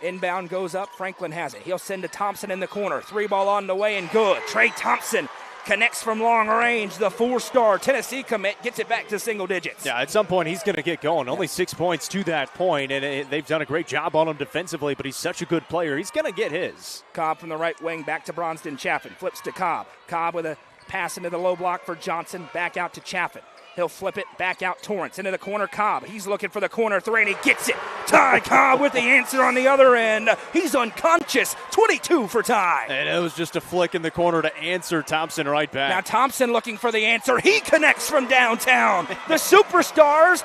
Inbound goes up, Franklin has it. He'll send to Thompson in the corner. 3 ball on the way and good. Trey Thompson connects from long range. The 4-star Tennessee commit gets it back to single digits. Yeah, at some point he's going to get going. Only 6 points to that point, and they've done a great job on him defensively, but he's such a good player. He's going to get his. Cobb from the right wing back to Bronsden Chaffin. Flips to Cobb. Cobb with a pass into the low block for Johnson. Back out to Chaffin. He'll flip it back out Torrance into the corner. Cobb. He's looking for the corner 3, and he gets it. Ty Cobb with the answer on the other end. He's unconscious. 22 for Ty. And it was just a flick in the corner to answer Thompson right back. Now Thompson looking for the answer. He connects from downtown. The superstars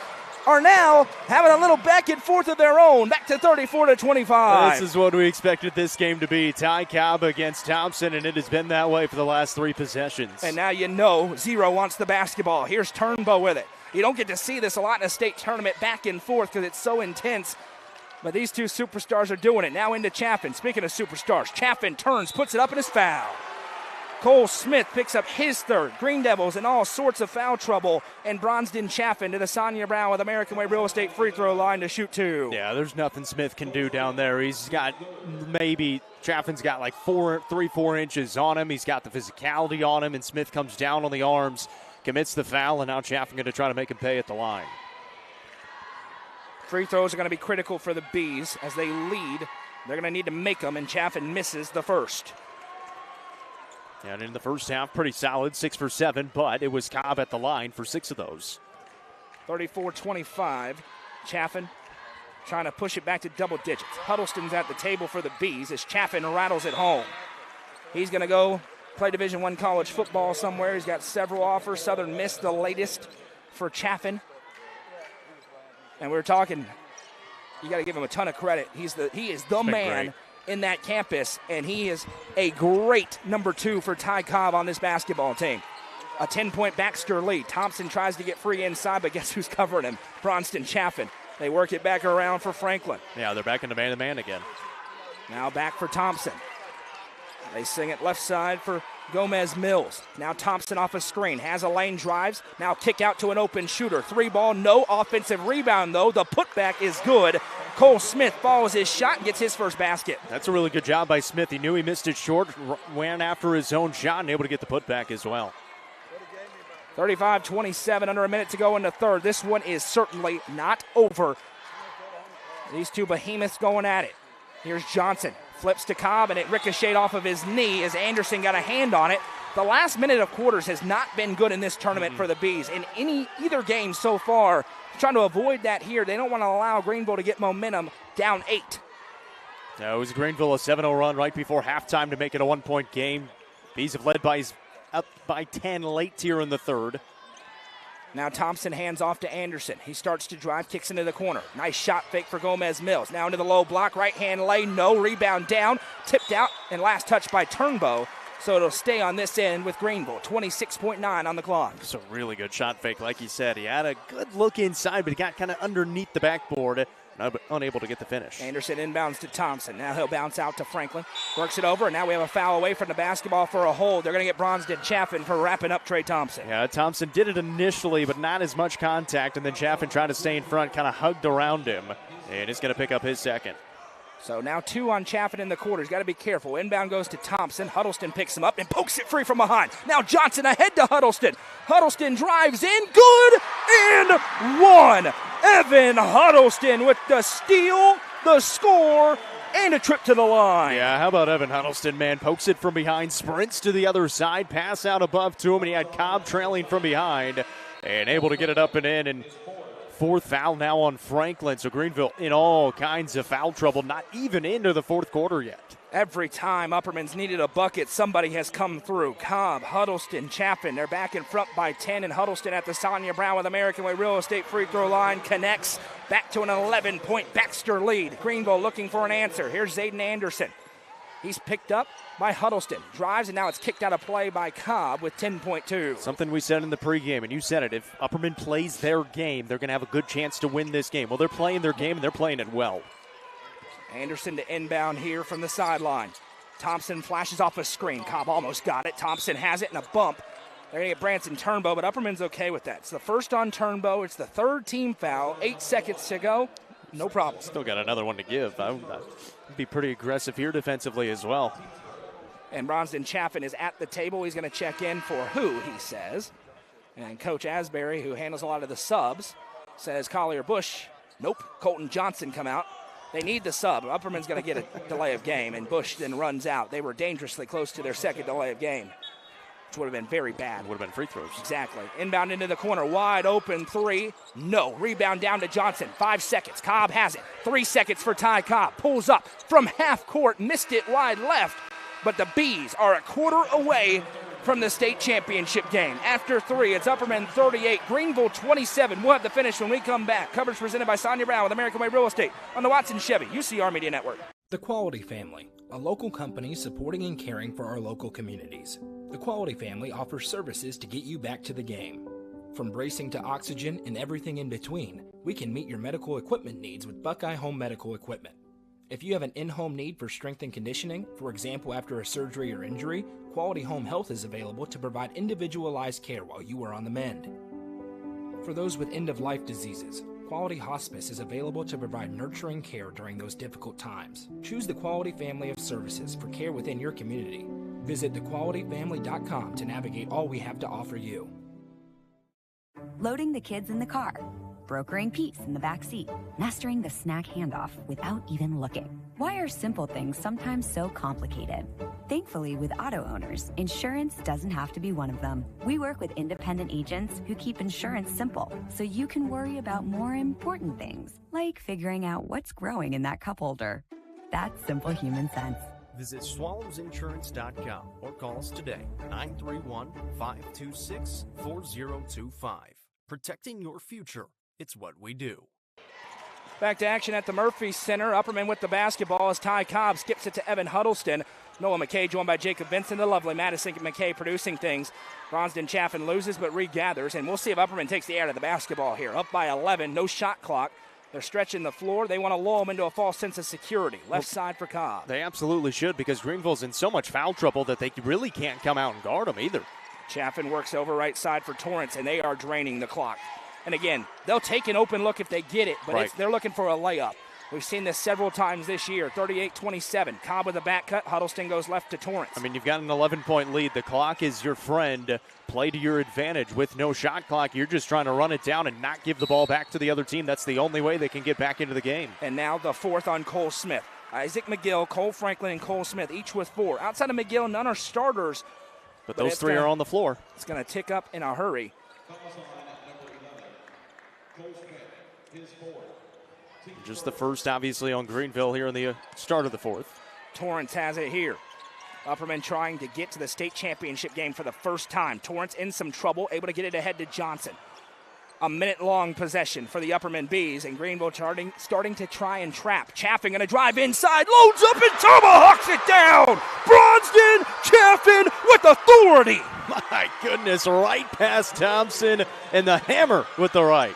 are now having a little back and forth of their own, back to 34-25. This is what we expected this game to be. Ty Cobb against Thompson, and it has been that way for the last 3 possessions. And now you know Zero wants the basketball. Here's Turnbow with it. You don't get to see this a lot in a state tournament, back and forth, because it's so intense. But these two superstars are doing it. Now into Chaffin. Speaking of superstars, Chaffin turns, puts it up, and is fouled. Cole Smith picks up his third. Green Devils in all sorts of foul trouble. And Bronsden Chaffin to the Sonia Brown with American Way Real Estate free throw line to shoot 2. Yeah, there's nothing Smith can do down there. He's got Chaffin's got like 3-4 inches on him. He's got the physicality on him, and Smith comes down on the arms, commits the foul, and now Chaffin going to try to make him pay at the line. Free throws are going to be critical for the Bees as they lead. They're going to need to make them, and Chaffin misses the first. And in the first half, pretty solid, 6 for 7, but it was Cobb at the line for 6 of those. 34-25. Chaffin trying to push it back to double digits. Huddleston's at the table for the Bees as Chaffin rattles it home. He's going to go play Division I college football somewhere. He's got several offers. Southern Miss, the latest for Chaffin. And we're talking, you got to give him a ton of credit. He is the man great in that campus, and he is a great number 2 for Ty Cobb on this basketball team. A 10-point Baxter lead. Thompson tries to get free inside, but guess who's covering him? Bronsden Chaffin. They work it back around for Franklin. Yeah, they're back into man-to-man again. Now back for Thompson. They sing it left side for Gomez Mills. Now Thompson off a screen. Has a lane, drives. Now kick out to an open shooter. 3 ball, no offensive rebound, though. The putback is good. Cole Smith follows his shot and gets his first basket. That's a really good job by Smith. He knew he missed it short, ran after his own shot, and able to get the putback as well. 35-27, under a minute to go in the third. This one is certainly not over. These two behemoths going at it. Here's Johnson. Flips to Cobb, and it ricocheted off of his knee as Anderson got a hand on it. The last minute of quarters has not been good in this tournament for the Bees. In either game so far, trying to avoid that here. They don't want to allow Greeneville to get momentum down 8. It was Greeneville a 7-0 run right before halftime to make it a 1-point game. Bees have led up by 10 late here in the third. Now Thompson hands off to Anderson. He starts to drive, kicks into the corner. Nice shot fake for Gomez Mills. Now into the low block, right-hand lane, no. Rebound down, tipped out, and last touch by Turnbow. So it'll stay on this end with Greeneville. 26.9 on the clock. It's a really good shot fake, like you said. He had a good look inside, but he got kind of underneath the backboard, unable to get the finish. Anderson inbounds to Thompson. Now he'll bounce out to Franklin. Works it over, and now we have a foul away from the basketball for a hold. They're going to get Bronsden Chaffin for wrapping up Trey Thompson. Yeah, Thompson did it initially, but not as much contact, and then Chaffin tried to stay in front, kind of hugged around him, and he's going to pick up his second. So now 2 on Chaffin in the quarter. He's got to be careful. Inbound goes to Thompson. Huddleston picks him up and pokes it free from behind. Now Johnson ahead to Huddleston. Huddleston drives in. Good and 1. Evan Huddleston with the steal, the score, and a trip to the line. Yeah, how about Evan Huddleston, man? Pokes it from behind, sprints to the other side, pass out above to him, and he had Cobb trailing from behind and able to get it up and in. And 4th foul now on Franklin. So Greeneville in all kinds of foul trouble, not even into the 4th quarter yet. Every time Upperman's needed a bucket, somebody has come through. Cobb, Huddleston, Chaffin. They're back in front by 10, and Huddleston at the Sonia Brown with American Way Real Estate free throw line connects back to an 11-point Baxter lead. Greeneville looking for an answer. Here's Zayden Anderson. He's picked up by Huddleston. Drives, and now it's kicked out of play by Cobb with 10.2. Something we said in the pregame, and you said it. If Upperman plays their game, they're going to have a good chance to win this game. Well, they're playing their game, and they're playing it well. Anderson to inbound here from the sideline. Thompson flashes off a screen. Cobb almost got it. Thompson has it in a bump. They're going to get Branson Turnbow, but Upperman's okay with that. It's the first on Turnbow. It's the 3rd team foul. 8 seconds to go. No problem. Still got another one to give. I'd be pretty aggressive here defensively as well. And Bronsden Chaffin is at the table. He's going to check in for who, he says. And Coach Asbury, who handles a lot of the subs, says Collier Bush. Nope. Colton Johnson come out. They need the sub. Upperman's going to get a delay of game, and Bush then runs out. They were dangerously close to their 2nd delay of game, which would have been very bad. Would have been free throws. Exactly. Inbound into the corner. Wide open 3. No. Rebound down to Johnson. 5 seconds. Cobb has it. 3 seconds for Ty Cobb. Pulls up from half court. Missed it wide left. But the Bees are a quarter away from the state championship game. After 3, it's Upperman 38, Greeneville 27. We'll have the finish when we come back. Coverage presented by Sonia Brown with American Way Real Estate on the Watson Chevy UCR Media Network. The Quality Family, a local company supporting and caring for our local communities. The Quality Family offers services to get you back to the game. From bracing to oxygen and everything in between, we can meet your medical equipment needs with Buckeye Home Medical Equipment. If you have an in-home need for strength and conditioning, for example after a surgery or injury, Quality Home Health is available to provide individualized care while you are on the mend. For those with end-of-life diseases, Quality Hospice is available to provide nurturing care during those difficult times. Choose the Quality Family of Services for care within your community. Visit thequalityfamily.com to navigate all we have to offer you. Loading the kids in the car, brokering peace in the back seat, mastering the snack handoff without even looking. Why are simple things sometimes so complicated? Thankfully, with auto owners, insurance doesn't have to be one of them. We work with independent agents who keep insurance simple, so you can worry about more important things, like figuring out what's growing in that cup holder. That's simple human sense. Visit swallowsinsurance.com or call us today, 931-526-4025. Protecting your future. It's what we do. Back to action at the Murphy Center. Upperman with the basketball as Ty Cobb skips it to Evan Huddleston. Noah McKay joined by Jacob Vincent. The lovely Madison McKay producing things. Bronston Chaffin loses but regathers, and we'll see if Upperman takes the air out of the basketball here. Up by 11, no shot clock. They're stretching the floor. They want to lull them into a false sense of security. Left side for Cobb. They absolutely should, because Greeneville's in so much foul trouble that they really can't come out and guard them either. Chaffin works over right side for Torrance, and they are draining the clock. And again, they'll take an open look if they get it, but they're looking for a layup. We've seen this several times this year. 38-27. Cobb with a back cut. Huddleston goes left to Torrance. I mean, you've got an 11-point lead. The clock is your friend. Play to your advantage. With no shot clock, you're just trying to run it down and not give the ball back to the other team. That's the only way they can get back into the game. And now the fourth on Cole Smith. Isaac McGill, Cole Franklin, and Cole Smith, each with 4. Outside of McGill, none are starters. But those 3 are on the floor. It's going to tick up in a hurry. Just the first, obviously, on Greeneville here in the start of the fourth. Torrance has it here. Upperman trying to get to the state championship game for the first time. Torrance in some trouble, able to get it ahead to Johnson. A minute-long possession for the Upperman Bees, and Greeneville starting to try and trap. Chaffin going to drive inside, loads up and tomahawks it down. Bronston Chaffin with authority. My goodness, right past Thompson, and the hammer with the right.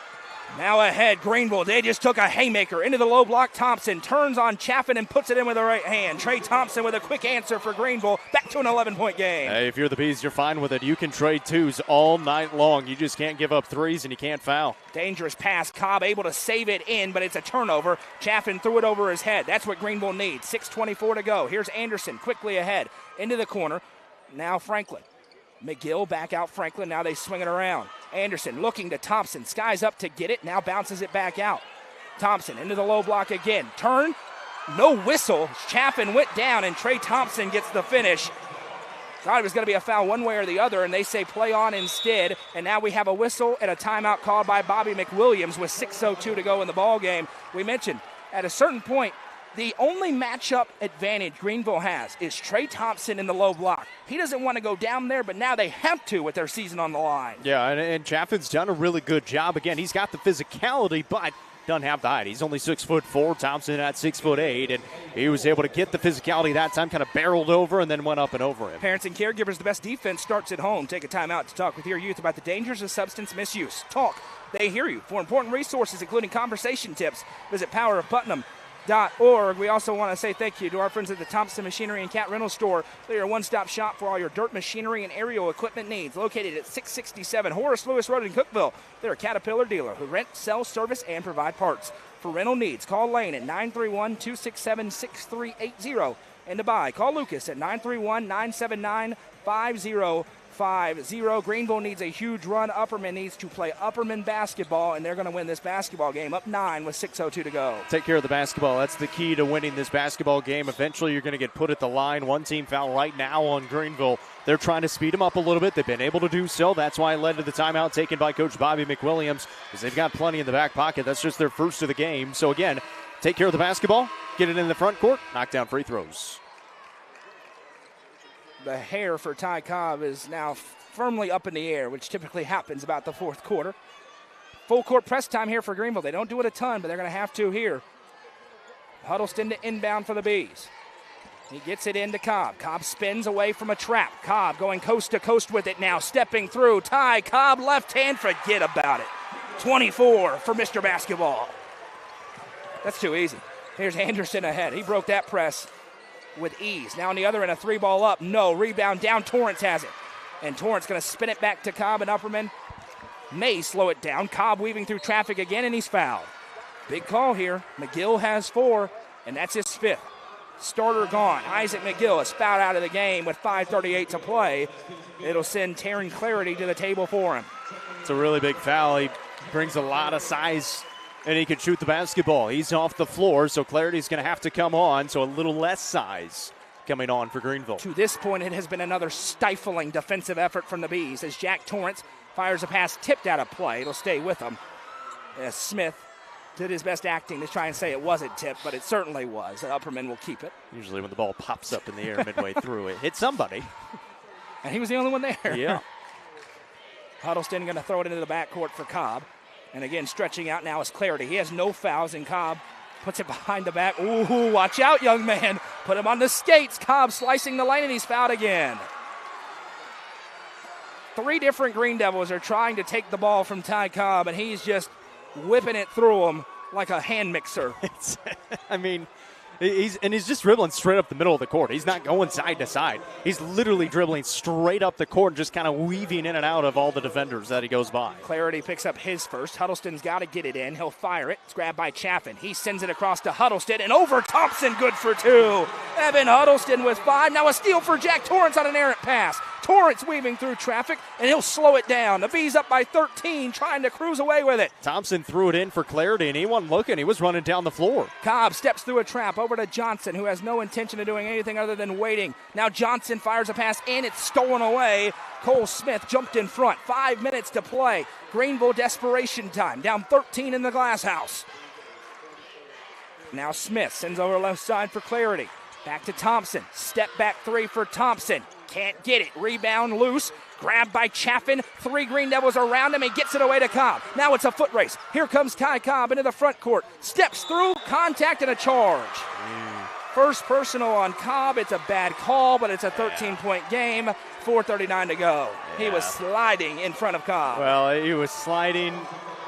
Now ahead, Greeneville. They just took a haymaker into the low block. Thompson turns on Chaffin and puts it in with the right hand. Trey Thompson with a quick answer for Greeneville. Back to an 11-point game. Hey, if you're the Bees, you're fine with it. You can trade 2s all night long. You just can't give up 3s, and you can't foul. Dangerous pass. Cobb able to save it in, but it's a turnover. Chaffin threw it over his head. That's what Greeneville needs. 6:24 to go. Here's Anderson quickly ahead into the corner. Now Franklin. McGill back out Franklin. Now they swing it around. Anderson looking to Thompson. Skies up to get it. Now bounces it back out. Thompson into the low block again. Turn. No whistle. Chaffin went down, and Trey Thompson gets the finish. Thought it was going to be a foul one way or the other, and they say play on instead. And now we have a whistle and a timeout called by Bobby McWilliams with 6:02 to go in the ball game. We mentioned at a certain point, the only matchup advantage Greeneville has is Trey Thompson in the low block. He doesn't want to go down there, but now they have to with their season on the line. Yeah, and Chaffin's done a really good job. Again, he's got the physicality, but doesn't have the height. He's only 6'4". Thompson at 6'8", and he was able to get the physicality that time, kind of barreled over and then went up and over him. Parents and caregivers, the best defense starts at home. Take a time out to talk with your youth about the dangers of substance misuse. Talk. They hear you. For important resources, including conversation tips, visit powerofputnam.org. We also want to say thank you to our friends at the Thompson Machinery and Cat Rental Store. They are a one-stop shop for all your dirt machinery and aerial equipment needs. Located at 667 Horace Lewis Road in Cookeville. They're a Caterpillar dealer who rent, sell, service, and provide parts. For rental needs, call Lane at 931-267-6380. And to buy, call Lucas at 931-979-5050. Greeneville needs a huge run. Upperman needs to play Upperman basketball, and they're going to win this basketball game up 9 with 6:02 to go. Take care of the basketball. That's the key to winning this basketball game. Eventually, you're going to get put at the line. One team foul right now on Greeneville. They're trying to speed them up a little bit. They've been able to do so. That's why it led to the timeout taken by Coach Bobby McWilliams, because they've got plenty in the back pocket. That's just their first of the game. So, again, take care of the basketball, get it in the front court, knock down free throws. The hair for Ty Cobb is now firmly up in the air, which typically happens about the fourth quarter. Full court press time here for Greeneville. They don't do it a ton, but they're going to have to here. Huddleston to inbound for the Bees. He gets it into Cobb. Cobb spins away from a trap. Cobb going coast to coast with it now, stepping through. Ty Cobb left hand, forget about it. 24 for Mr. Basketball. That's too easy. Here's Anderson ahead. He broke that press with ease. Now on the other end, a 3-ball up. No, rebound down. Torrance has it. And Torrance going to spin it back to Cobb, and Upperman may slow it down. Cobb weaving through traffic again, and he's fouled. Big call here. McGill has 4, and that's his 5th. Starter gone. Isaac McGill is fouled out of the game with 5:38 to play. It'll send Taryn Clarity to the table for him. It's a really big foul. He brings a lot of size, and he can shoot the basketball. He's off the floor, so Clarity's going to have to come on, so a little less size coming on for Greeneville. To this point, it has been another stifling defensive effort from the Bees as Jack Torrance fires a pass tipped out of play. It'll stay with him. As Smith did his best acting to try and say it wasn't tipped, but it certainly was. Upperman will keep it. Usually when the ball pops up in the air midway through, it hits somebody. And he was the only one there. Yeah. Huddleston going to throw it into the backcourt for Cobb. And again, stretching out now is Clarity. He has no fouls, and Cobb puts it behind the back. Ooh, watch out, young man. Put him on the skates. Cobb slicing the lane, and he's fouled again. 3 different Green Devils are trying to take the ball from Ty Cobb, and he's just whipping it through them like a hand mixer. He's just dribbling straight up the middle of the court. He's not going side to side. He's literally dribbling straight up the court and just kind of weaving in and out of all the defenders that he goes by. Clarity picks up his first. Huddleston's got to get it in. He'll fire it. It's grabbed by Chaffin. He sends it across to Huddleston, and over Thompson, good for 2. Evan Huddleston with 5. Now a steal for Jack Torrance on an errant pass. Torrance weaving through traffic, and he'll slow it down. The Bees up by 13, trying to cruise away with it. Thompson threw it in for Clarity, and he wasn't looking. He was running down the floor. Cobb steps through a trap over to Johnson, who has no intention of doing anything other than waiting. Now Johnson fires a pass, and it's stolen away. Cole Smith jumped in front. 5 minutes to play. Greeneville desperation time. Down 13 in the glass house. Now Smith sends over left side for Clarity. Back to Thompson. Step back 3 for Thompson. Can't get it. Rebound loose. Grabbed by Chaffin. 3 Green Devils around him. He gets it away to Cobb. Now it's a foot race. Here comes Ty Cobb into the front court. Steps through. Contact and a charge. First personal on Cobb. It's a bad call, but it's a 13-point game. 4:39 to go. He was sliding in front of Cobb. Well, he was sliding.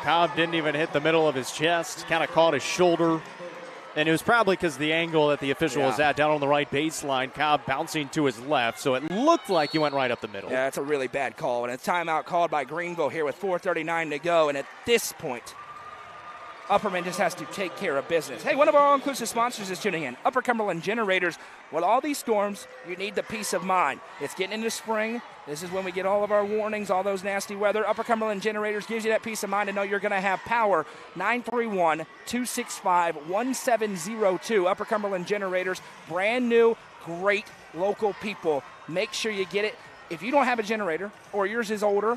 Cobb didn't even hit the middle of his chest. Kind of caught his shoulder. And it was probably because the angle that the official was at down on the right baseline. Cobb bouncing to his left, so it looked like he went right up the middle. Yeah, it's a really bad call. And a timeout called by Greeneville here with 4:39 to go. And at this point, Upperman just has to take care of business. Hey, one of our all-inclusive sponsors is tuning in. Upper Cumberland Generators. With all these storms, you need the peace of mind. It's getting into spring. This is when we get all of our warnings, all those nasty weather. Upper Cumberland Generators gives you that peace of mind to know you're going to have power. 931-265-1702. Upper Cumberland Generators. Brand new, great local people. Make sure you get it. If you don't have a generator or yours is older,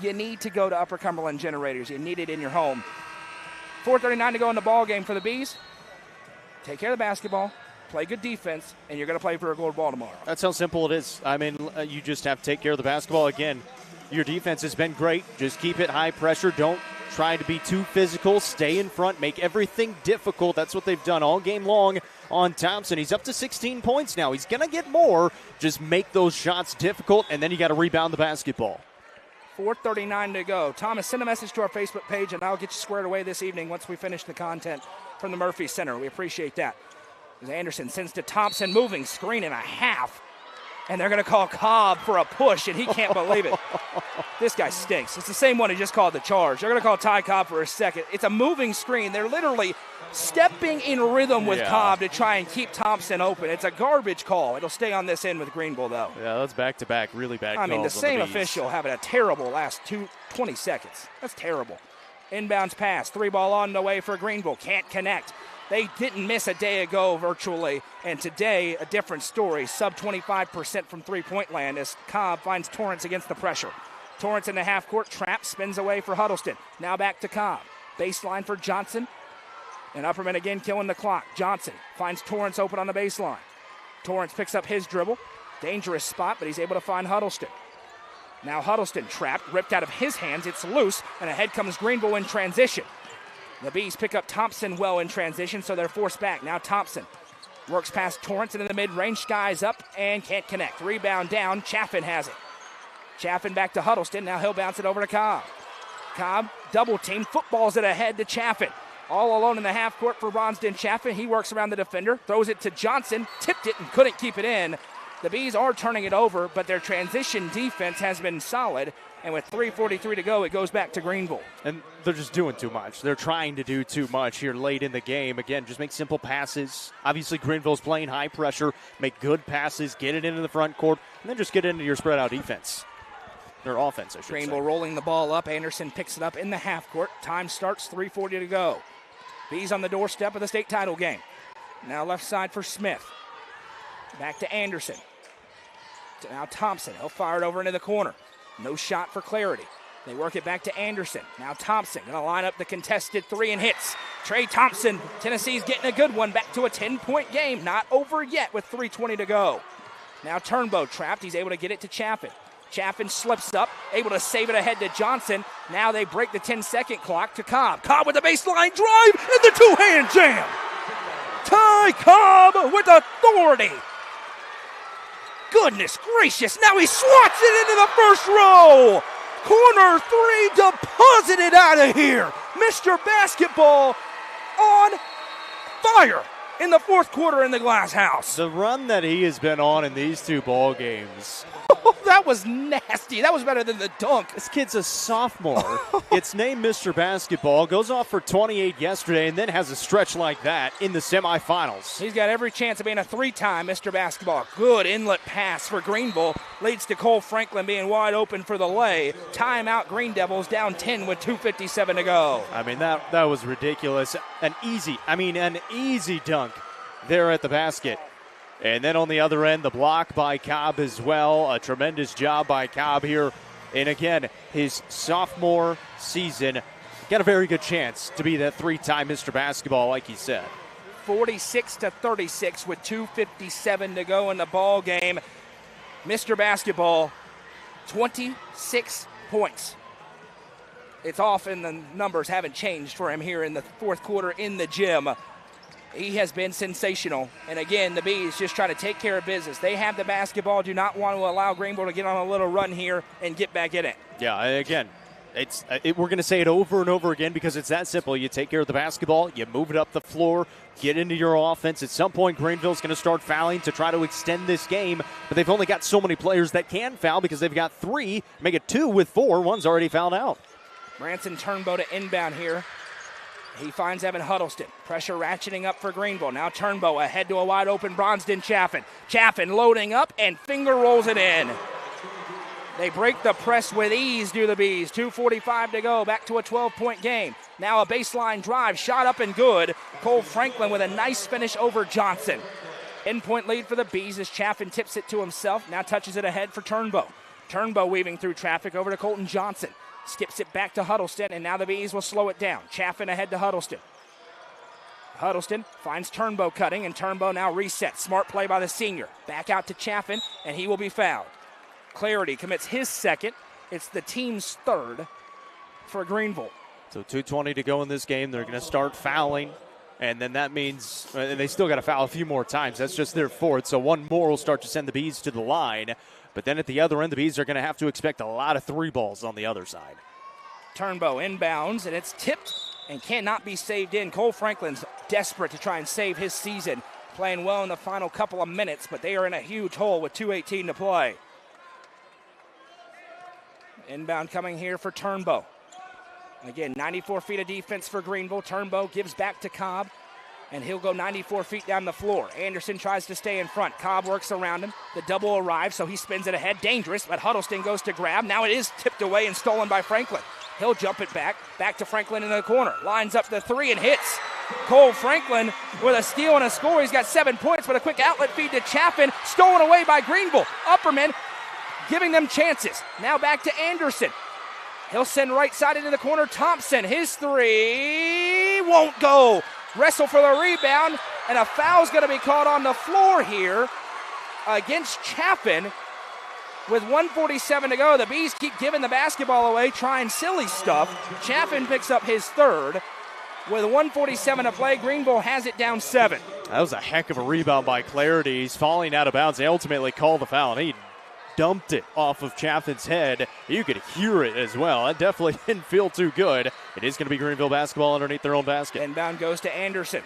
you need to go to Upper Cumberland Generators. You need it in your home. 4:39 to go in the ball game for the Bees. Take care of the basketball, play good defense, and you're going to play for a gold ball tomorrow. That's how simple it is. I mean, you just have to take care of the basketball. Again, your defense has been great. Just keep it high pressure. Don't try to be too physical. Stay in front. Make everything difficult. That's what they've done all game long on Thompson. He's up to 16 points now. He's going to get more. Just make those shots difficult, and then you got to rebound the basketball. 4:39 to go. Thomas, send a message to our Facebook page, and I'll get you squared away this evening once we finish the content from the Murphy Center. We appreciate that. As Anderson sends to Thompson, moving screen and a half. And they're going to call Cobb for a push, and he can't believe it. This guy stinks. It's the same one who just called the charge. They're going to call Ty Cobb for a second. It's a moving screen. They're literally stepping in rhythm with Cobb to try and keep Thompson open. It's a garbage call. It'll stay on this end with Greeneville, though. Yeah, that's back-to-back really bad calls. I mean, the same the official having a terrible last 20 seconds. That's terrible. Inbounds pass. 3-ball on the way for Greeneville. Can't connect. They didn't miss a day ago virtually, and today a different story. Sub 25% from three-point land as Cobb finds Torrance against the pressure. Torrance in the half-court trap, spins away for Huddleston. Now back to Cobb. Baseline for Johnson. And Upperman again killing the clock. Johnson finds Torrance open on the baseline. Torrance picks up his dribble. Dangerous spot, but he's able to find Huddleston. Now Huddleston trapped, ripped out of his hands. It's loose, and ahead comes Greeneville in transition. The Bees pick up Thompson well in transition, so they're forced back. Now Thompson works past Torrance into the mid-range, skies up, and can't connect. Rebound down, Chaffin has it. Chaffin back to Huddleston, now he'll bounce it over to Cobb. Cobb, double team, footballs it ahead to Chaffin. All alone in the half court for Bronston Chaffin. He works around the defender, throws it to Johnson, tipped it and couldn't keep it in. The Bees are turning it over, but their transition defense has been solid. And with 3:43 to go, it goes back to Greeneville. And they're just doing too much. They're trying to do too much here late in the game. Again, just make simple passes. Obviously, Greenville's playing high pressure. Make good passes, get it into the front court, and then just get into your spread-out defense. Their offense, I should say. Greeneville rolling the ball up. Anderson picks it up in the half court. Time starts, 3:40 to go. Bees on the doorstep of the state title game. Now left side for Smith. Back to Anderson. Now Thompson. He'll fire it over into the corner. No shot for clarity. They work it back to Anderson. Now Thompson going to line up the contested three and hits. Trey Thompson, Tennessee's getting a good one. Back to a 10-point game. Not over yet with 3:20 to go. Now Turnbow trapped. He's able to get it to Chaffin. Chaffin slips up, able to save it ahead to Johnson. Now they break the 10-second clock to Cobb. Cobb with the baseline drive and the two-hand jam. Ty Cobb with authority. Goodness gracious, now he swats it into the first row. Corner three deposited out of here. Mr. Basketball on fire in the fourth quarter in the Glass House. The run that he has been on in these two ball games. That was nasty. That was better than the dunk. This kid's a sophomore. It's named Mr. Basketball. Goes off for 28 yesterday and then has a stretch like that in the semifinals. He's got every chance of being a three-time Mr. Basketball. Good inlet pass for Greeneville. Leads to Cole Franklin being wide open for the lay. Timeout Green Devils down 10 with 2:57 to go. I mean, that was ridiculous. An easy dunk there at the basket. And then on the other end, the block by Cobb as well. A tremendous job by Cobb here. And again, his sophomore season got a very good chance to be that three-time Mr. Basketball, like he said. 46-36 with 2:57 to go in the ball game. Mr. Basketball, 26 points. It's off, and the numbers haven't changed for him here in the fourth quarter in the gym. He has been sensational. And again, the Bees just try to take care of business. They have the basketball, do not want to allow Greeneville to get on a little run here and get back in it. Yeah, again, we're going to say it over and over again because it's that simple. You take care of the basketball, you move it up the floor, get into your offense. At some point, Greeneville's going to start fouling to try to extend this game, but they've only got so many players that can foul because they've got three, make it two with four. One's already fouled out. Branson Turnbow to inbound here. He finds Evan Huddleston. Pressure ratcheting up for Greeneville. Now Turnbow ahead to a wide open Bronston Chaffin. Chaffin loading up and finger rolls it in. They break the press with ease, do the Bees. 2:45 to go. Back to a 12-point game. Now a baseline drive. Shot up and good. Cole Franklin with a nice finish over Johnson. 10-point lead for the Bees as Chaffin tips it to himself. Now touches it ahead for Turnbow. Turnbow weaving through traffic over to Colton Johnson. Skips it back to Huddleston, and now the Bees will slow it down. Chaffin ahead to Huddleston. Huddleston finds Turnbow cutting, and Turnbow now resets. Smart play by the senior. Back out to Chaffin, and he will be fouled. Clarity commits his second. It's the team's third for Greeneville. So 2:20 to go in this game. They're going to start fouling, and then that means they still got to foul a few more times. That's just their fourth, so one more will start to send the Bees to the line. But then at the other end, the Bees are going to have to expect a lot of three balls on the other side. Turnbow inbounds, and it's tipped and cannot be saved in. Cole Franklin's desperate to try and save his season. Playing well in the final couple of minutes, but they are in a huge hole with 2:18 to play. Inbound coming here for Turnbow. Again, 94 feet of defense for Greeneville. Turnbow gives back to Cobb, and he'll go 94 feet down the floor. Anderson tries to stay in front. Cobb works around him. The double arrives, so he spins it ahead. Dangerous, but Huddleston goes to grab. Now it is tipped away and stolen by Franklin. He'll jump it back to Franklin in the corner. Lines up the three and hits. Cole Franklin with a steal and a score. He's got 7 points, but a quick outlet feed to Chaffin. Stolen away by Greeneville. Upperman giving them chances. Now back to Anderson. He'll send right side into the corner. Thompson, his three won't go. Wrestle for the rebound, and a foul's going to be called on the floor here. against Chaffin. With 1:47 to go, the Bees keep giving the basketball away, trying silly stuff. Chaffin picks up his third. With 1:47 to play, Greeneville has it down 7. That was a heck of a rebound by Clarity. He's falling out of bounds. They ultimately call the foul, and he dumped it off of Chaffin's head. You could hear it as well. That definitely didn't feel too good. It is going to be Greeneville basketball underneath their own basket. Inbound goes to Anderson.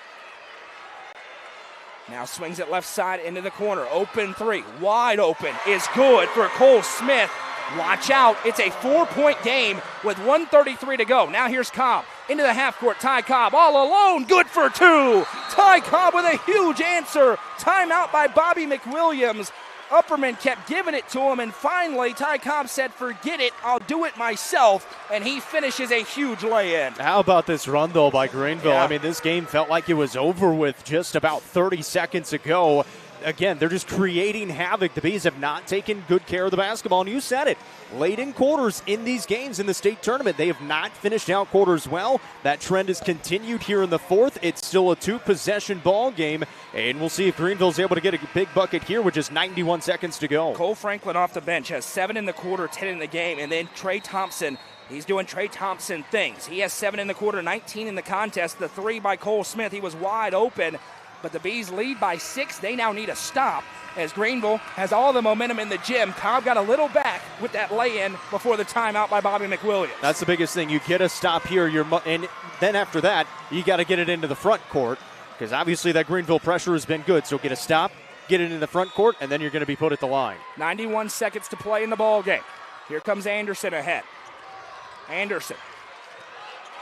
Now swings it left side into the corner. Open three. Wide open is good for Cole Smith. Watch out. It's a 4-point game with 1:33 to go. Now here's Cobb into the half court. Ty Cobb all alone. Good for 2. Ty Cobb with a huge answer. Timeout by Bobby McWilliams. Upperman kept giving it to him, and finally Ty Cobb said, forget it, I'll do it myself, and he finishes a huge lay-in. How about this run, though, by Greeneville? Yeah. I mean, this game felt like it was over with just about 30 seconds ago. Again, they're just creating havoc. The Bees have not taken good care of the basketball, and you said it. Late in quarters in these games in the state tournament, they have not finished out quarters well. That trend has continued here in the fourth. It's still a 2-possession ball game, and we'll see if Greeneville's able to get a big bucket here with just 91 seconds to go. Cole Franklin off the bench has 7 in the quarter, 10 in the game, and then Trey Thompson. He's doing Trey Thompson things. He has 7 in the quarter, 19 in the contest. The 3 by Cole Smith. He was wide open. But the Bees lead by 6. They now need a stop as Greeneville has all the momentum in the gym. Cobb got a little back with that lay-in before the timeout by Bobby McWilliams. That's the biggest thing. You get a stop here, and then after that, you got to get it into the front court because obviously that Greeneville pressure has been good. So get a stop, get it in the front court, and then you're going to be put at the line. 91 seconds to play in the ball game. Here comes Anderson ahead. Anderson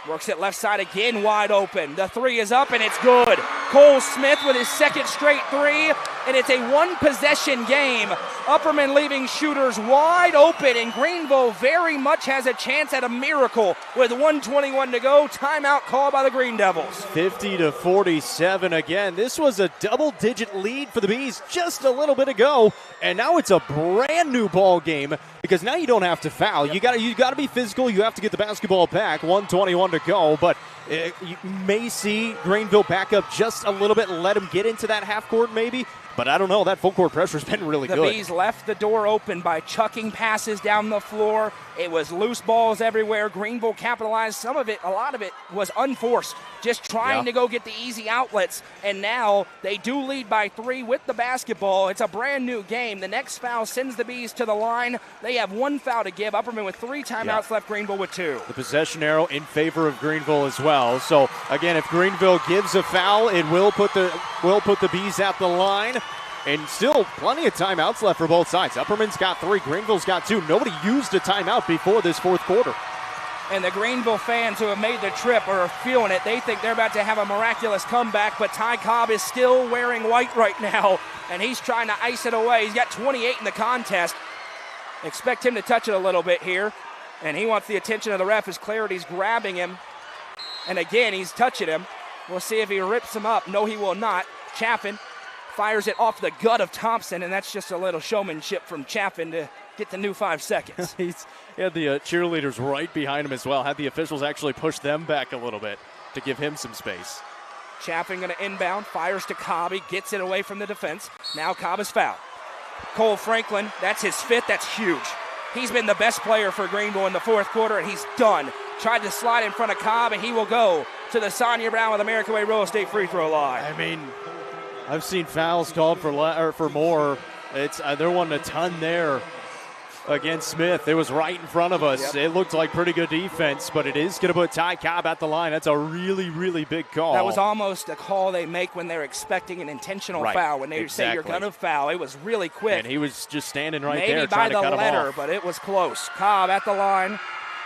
works it left side again, wide open. The 3 is up, and it's good. Cole Smith with his second straight 3, and it's a 1-possession game. Upperman leaving shooters wide open, and Greeneville very much has a chance at a miracle with 1:21 to go. Timeout called by the Green Devils. 50-47 again. This was a double-digit lead for the Bees just a little bit ago, and now it's a brand new ball game because now you don't have to foul. You got to be physical. You have to get the basketball back. 1:21 to go, but you may see Greeneville back up just a little bit and let him get into that half court maybe. But I don't know. That full court pressure has been really good. The Bees left the door open by chucking passes down the floor. It was loose balls everywhere. Greeneville capitalized. Some of it, a lot of it, was unforced. Just trying to go get the easy outlets. And now they do lead by 3 with the basketball. It's a brand new game. The next foul sends the Bees to the line. They have 1 foul to give. Upperman with 3 timeouts left. Greeneville with 2. The possession arrow in favor of Greeneville as well. So again, if Greeneville gives a foul, it will put the Bees at the line. And still plenty of timeouts left for both sides. Upperman's got 3, Greeneville's got 2. Nobody used a timeout before this fourth quarter. And the Greeneville fans who have made the trip are feeling it. They think they're about to have a miraculous comeback, but Ty Cobb is still wearing white right now, and he's trying to ice it away. He's got 28 in the contest. Expect him to touch it a little bit here, and he wants the attention of the ref as Clarity's grabbing him. And again, he's touching him. We'll see if he rips him up. No, he will not. Chaffin fires it off the gut of Thompson, and that's just a little showmanship from Chaffin to get the new 5 seconds. He had the cheerleaders right behind him as well. Had the officials actually push them back a little bit to give him some space. Chaffin going to inbound, fires to Cobb. He gets it away from the defense. Now Cobb is fouled. Cole Franklin, that's his 5th. That's huge. He's been the best player for Greeneville in the fourth quarter, and he's done. Tried to slide in front of Cobb, and he will go to the Sonia Brown with American Way Real Estate free throw line. I mean, I've seen fouls called for more. There wasn't a ton there against Smith. It was right in front of us. It looked like pretty good defense, but it is going to put Ty Cobb at the line. That's a really, really big call. That was almost a call they make when they're expecting an intentional foul. When they say you're going to foul, it was really quick. And he was just standing right Maybe there trying to cut him off. Maybe by the letter, but it was close. Cobb at the line.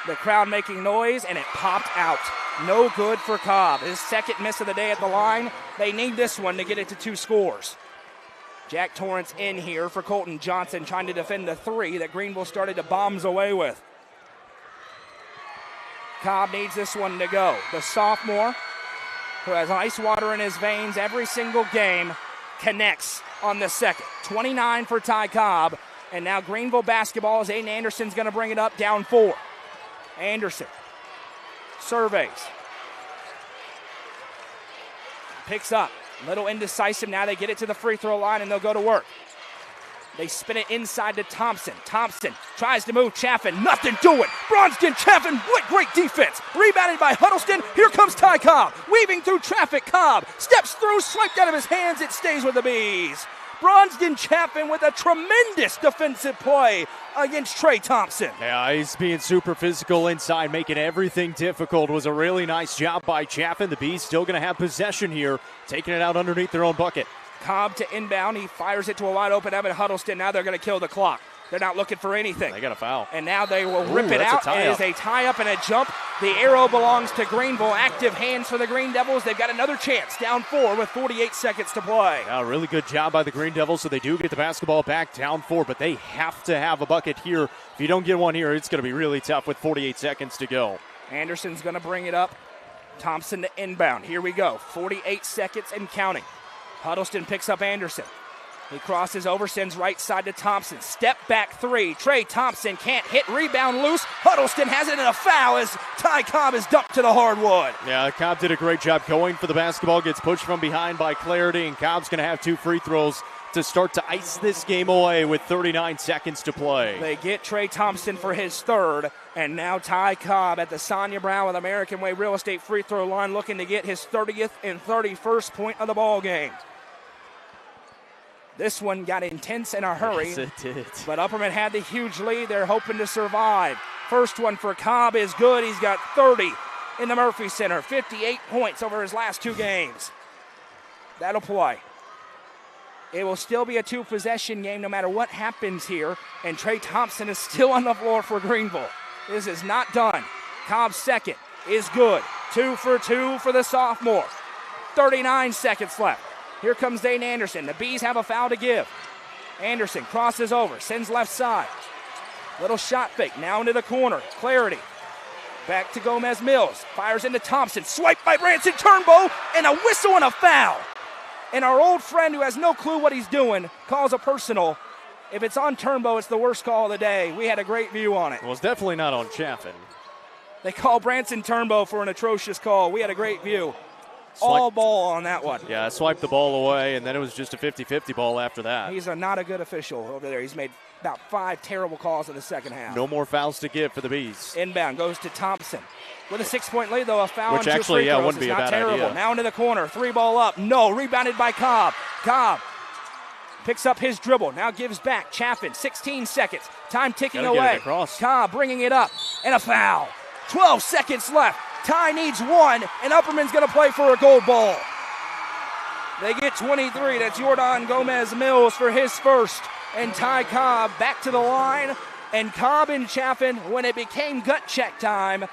The crowd making noise, and it popped out. No good for Cobb. His second miss of the day at the line. They need this one to get it to 2 scores. Jack Torrance in here for Colton Johnson, trying to defend the 3 that Greeneville started to bombs away with. Cobb needs this one to go. The sophomore, who has ice water in his veins every single game, connects on the second. 29 for Ty Cobb, and now Greeneville basketball as Aiden Anderson's going to bring it up, down 4. Anderson surveys. Picks up. Little indecisive. Now they get it to the free throw line, and they'll go to work. They spin it inside to Thompson. Thompson tries to move Chaffin. Nothing doing. Bronston, Chaffin, what great defense. Rebounded by Huddleston. Here comes Ty Cobb. Weaving through traffic. Cobb steps through, swiped out of his hands. It stays with the Bees. Bronston Chaffin with a tremendous defensive play against Trey Thompson. Yeah, he's being super physical inside, making everything difficult. It was a really nice job by Chaffin. The Bees still going to have possession here, taking it out underneath their own bucket. Cobb to inbound. He fires it to a wide open Evan Huddleston. Now they're going to kill the clock. They're not looking for anything. They got a foul. And now they will rip it out. It is a tie-up and a jump. The arrow belongs to Greeneville. Active hands for the Green Devils. They've got another chance. Down 4 with 48 seconds to play. Yeah, really good job by the Green Devils, so they do get the basketball back down 4, but they have to have a bucket here. If you don't get one here, it's going to be really tough with 48 seconds to go. Anderson's going to bring it up. Thompson to inbound. Here we go. 48 seconds and counting. Huddleston picks up Anderson. He crosses over, sends right side to Thompson. Step back 3. Trey Thompson can't hit. Rebound loose. Huddleston has it in a foul as Ty Cobb is dumped to the hardwood. Yeah, Cobb did a great job going for the basketball. Gets pushed from behind by Clarity, and Cobb's going to have 2 free throws to start to ice this game away with 39 seconds to play. They get Trey Thompson for his 3rd, and now Ty Cobb at the Sonia Brown with American Way Real Estate free throw line looking to get his 30th and 31st point of the ball game. This one got intense in a hurry. Yes, it did. But Upperman had the huge lead. They're hoping to survive. First one for Cobb is good. He's got 30 in the Murphy Center. 58 points over his last 2 games. That'll play. It will still be a 2-possession game no matter what happens here. And Trey Thompson is still on the floor for Greeneville. This is not done. Cobb's second is good. 2 for 2 for the sophomore. 39 seconds left. Here comes Dane Anderson. The Bees have a foul to give. Anderson crosses over, sends left side. Little shot fake, now into the corner. Clarity. Back to Gomez Mills. Fires into Thompson. Swiped by Branson Turnbow, and a whistle and a foul. And our old friend who has no clue what he's doing calls a personal. If it's on Turnbow, it's the worst call of the day. We had a great view on it. Well, it's definitely not on Chaffin. They call Branson Turnbow for an atrocious call. We had a great view. All ball on that one. Yeah, swiped the ball away, and then it was just a 50-50 ball after that. He's not a good official over there. He's made about 5 terrible calls in the second half. No more fouls to give for the Bees. Inbound goes to Thompson. With a 6-point lead, though, a foul which on 2 actually, free throws wouldn't be is a not bad terrible. idea. Now into the corner, 3 ball up. No, rebounded by Cobb. Cobb picks up his dribble, now gives back. Chaffin, 16 seconds. Time ticking away. Cobb bringing it up, and a foul. 12 seconds left. Ty needs 1, and Upperman's going to play for a gold ball. They get 23. That's Jordan Gomez Mills for his first. And Ty Cobb back to the line. And Cobb and Chaffin, when it became gut check time,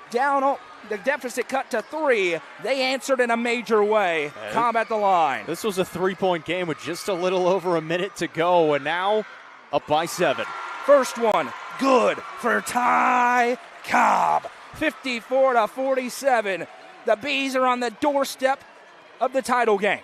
down the deficit cut to 3. They answered in a major way. Cobb at the line. This was a 3-point game with just a little over a minute to go, and now up by 7. First one, good for Ty Cobb. 54-47. The Bees are on the doorstep of the title game.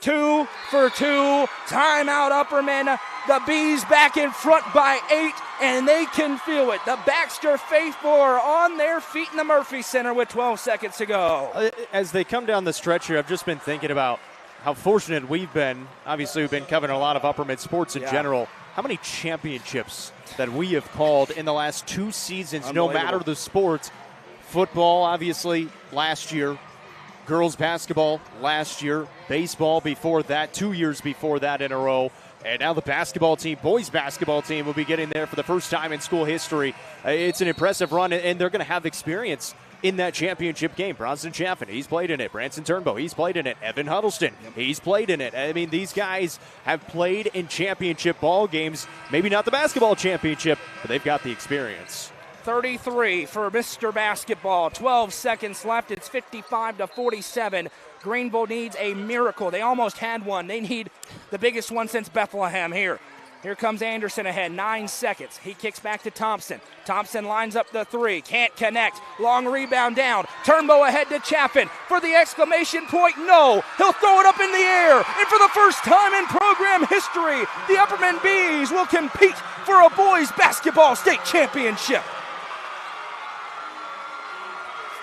2 for 2. Timeout, Upperman. The Bees back in front by 8, and they can feel it. The Baxter faithful are on their feet in the Murphy Center with 12 seconds to go. As they come down the stretch here, I've just been thinking about how fortunate we've been. Obviously, we've been covering a lot of Upperman sports in general. How many championships that we have called in the last 2 seasons, no matter the sport. Football, obviously, last year. Girls basketball last year, baseball before that, 2 years before that in a row. And now the basketball team, boys basketball team, will be getting there for the first time in school history. It's an impressive run, and they're going to have experience in that championship game. Bronson Chaffin, he's played in it. Branson Turnbow, he's played in it. Evan Huddleston, he's played in it. I mean, these guys have played in championship ball games. Maybe not the basketball championship, but they've got the experience. 33 for Mr. Basketball. 12 seconds left. It's 55-47. Greeneville needs a miracle. They almost had one. They need the biggest one since Bethlehem here. Here comes Anderson ahead. 9 seconds. He kicks back to Thompson. Thompson lines up the 3. Can't connect. Long rebound down. Turnbow ahead to Chaffin for the exclamation point. No. He'll throw it up in the air. And for the first time in program history, the Upperman Bees will compete for a boys basketball state championship.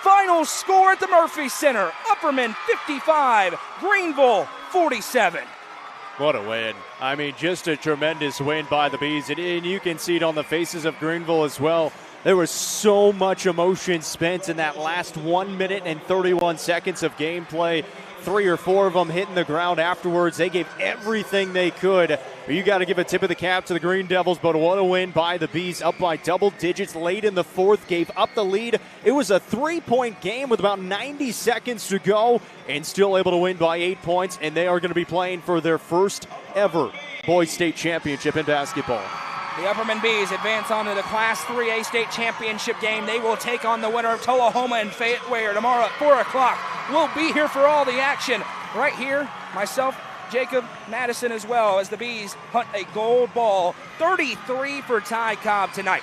Final score at the Murphy Center. Upperman 55, Greeneville 47. What a win. I mean, just a tremendous win by the Bees. And you can see it on the faces of Greeneville as well. There was so much emotion spent in that last 1 minute and 31 seconds of gameplay. 3 or 4 of them hitting the ground afterwards. They gave everything they could. But you got to give a tip of the cap to the Green Devils, but what a win by the Bees, up by double digits late in the fourth, gave up the lead. It was a 3-point game with about 90 seconds to go, and still able to win by 8 points, and they are going to be playing for their first ever Boys State Championship in basketball. The Upperman Bees advance on to the Class 3A State Championship game. They will take on the winner of Tullahoma and Fayetteville tomorrow at 4 o'clock. We'll be here for all the action. Right here, myself, Jacob, Madison as well, as the Bees hunt a gold ball. 33 for Ty Cobb tonight.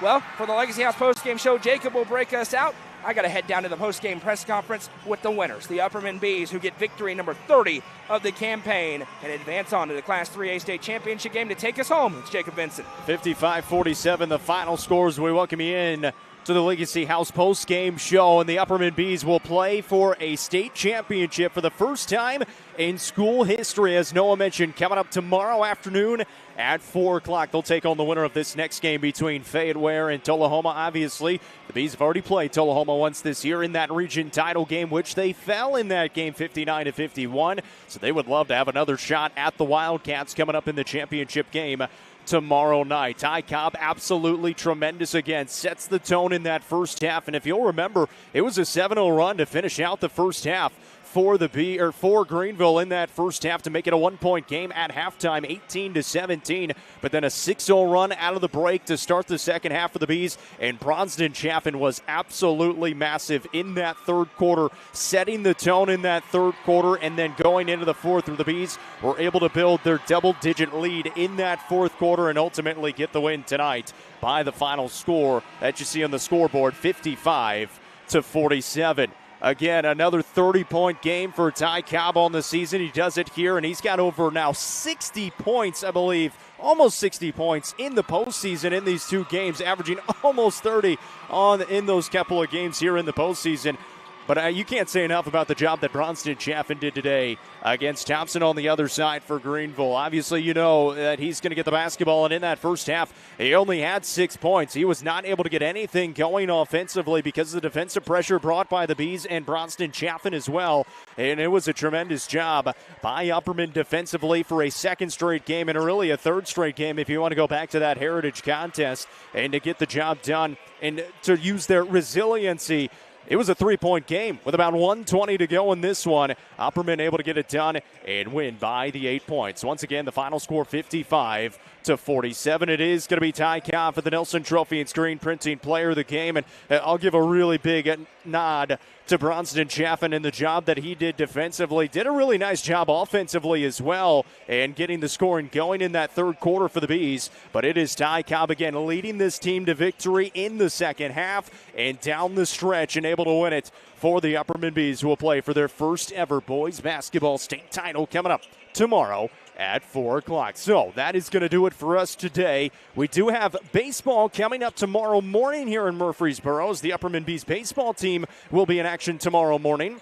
Well, for the Legacy House postgame show, Jacob will break us out. I got to head down to the postgame press conference with the winners, the Upperman Bees, who get victory number 30 of the campaign and advance on to the Class 3A State Championship game to take us home. It's Jacob Vincent. 55-47, the final scores. We welcome you in to the Legacy House postgame show, and the Upperman Bees will play for a state championship for the first time in school history, as Noah mentioned, coming up tomorrow afternoon at 4 o'clock. They'll take on the winner of this next game between Fayetteville and Tullahoma. Obviously, the Bees have already played Tullahoma once this year in that region title game, which they fell in that game 59-51. So they would love to have another shot at the Wildcats coming up in the championship game tomorrow night. Ty Cobb, absolutely tremendous again, sets the tone in that first half. And if you'll remember, it was a 7-0 run to finish out the first half for for Greeneville in that first half to make it a 1-point game at halftime, 18-17. But then a 6-0 run out of the break to start the second half for the Bees. And Bronson Chaffin was absolutely massive in that third quarter, setting the tone in that third quarter, and then going into the fourth, where the Bees were able to build their double-digit lead in that fourth quarter and ultimately get the win tonight by the final score that you see on the scoreboard, 55-47. Again, another 30-point game for Ty Cobb on the season. He does it here, and he's got over now 60 points, I believe, almost 60 points in the postseason in these two games, averaging almost 30 in those couple of games here in the postseason. But you can't say enough about the job that Bronson Chaffin did today against Thompson on the other side for Greeneville. Obviously, you know that he's going to get the basketball, and in that first half, he only had 6 points. He was not able to get anything going offensively because of the defensive pressure brought by the Bees and Bronson Chaffin as well. And it was a tremendous job by Upperman defensively for a second straight game, and really a third straight game if you want to go back to that Heritage contest, and to get the job done and to use their resiliency. It was a 3-point game with about 1:20 to go in this one. Upperman able to get it done and win by the 8 points. Once again, the final score 55-47. It is going to be Ty Cobb for the Nelson Trophy and Screen Printing Player of the Game. And I'll give a really big nod to Bronson Chaffin and the job that he did defensively. Did a really nice job offensively as well, and getting the scoring going in that third quarter for the Bees. But it is Ty Cobb again leading this team to victory in the second half and down the stretch, and able to win it for the Upperman Bees, who will play for their first ever boys basketball state title coming up tomorrow at 4 o'clock. So that is going to do it for us today. We do have baseball coming up tomorrow morning here in Murfreesboro, as the Upperman Bees baseball team will be in action tomorrow morning.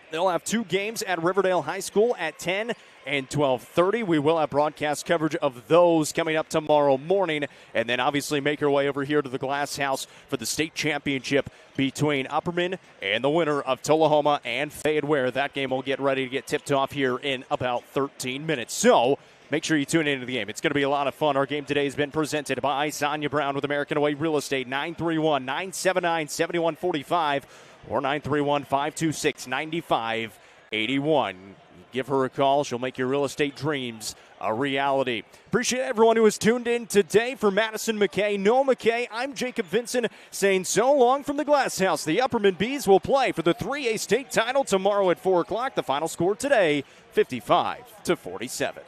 They'll have 2 games at Riverdale High School at 10 and 12:30. We will have broadcast coverage of those coming up tomorrow morning, and then obviously make our way over here to the Glass House for the state championship between Upperman and the winner of Tullahoma and Fayetteville. That game will get ready to get tipped off here in about 13 minutes. So make sure you tune into the game. It's going to be a lot of fun. Our game today has been presented by Sonia Brown with American Way Real Estate, 931-979-7145 or 931-526-9581. Give her a call. She'll make your real estate dreams a reality. Appreciate everyone who has tuned in today. For Madison McKay, Noah McKay, I'm Jacob Vincent saying so long from the Glass House. The Upperman Bees will play for the 3A state title tomorrow at 4 o'clock. The final score today, 55-47.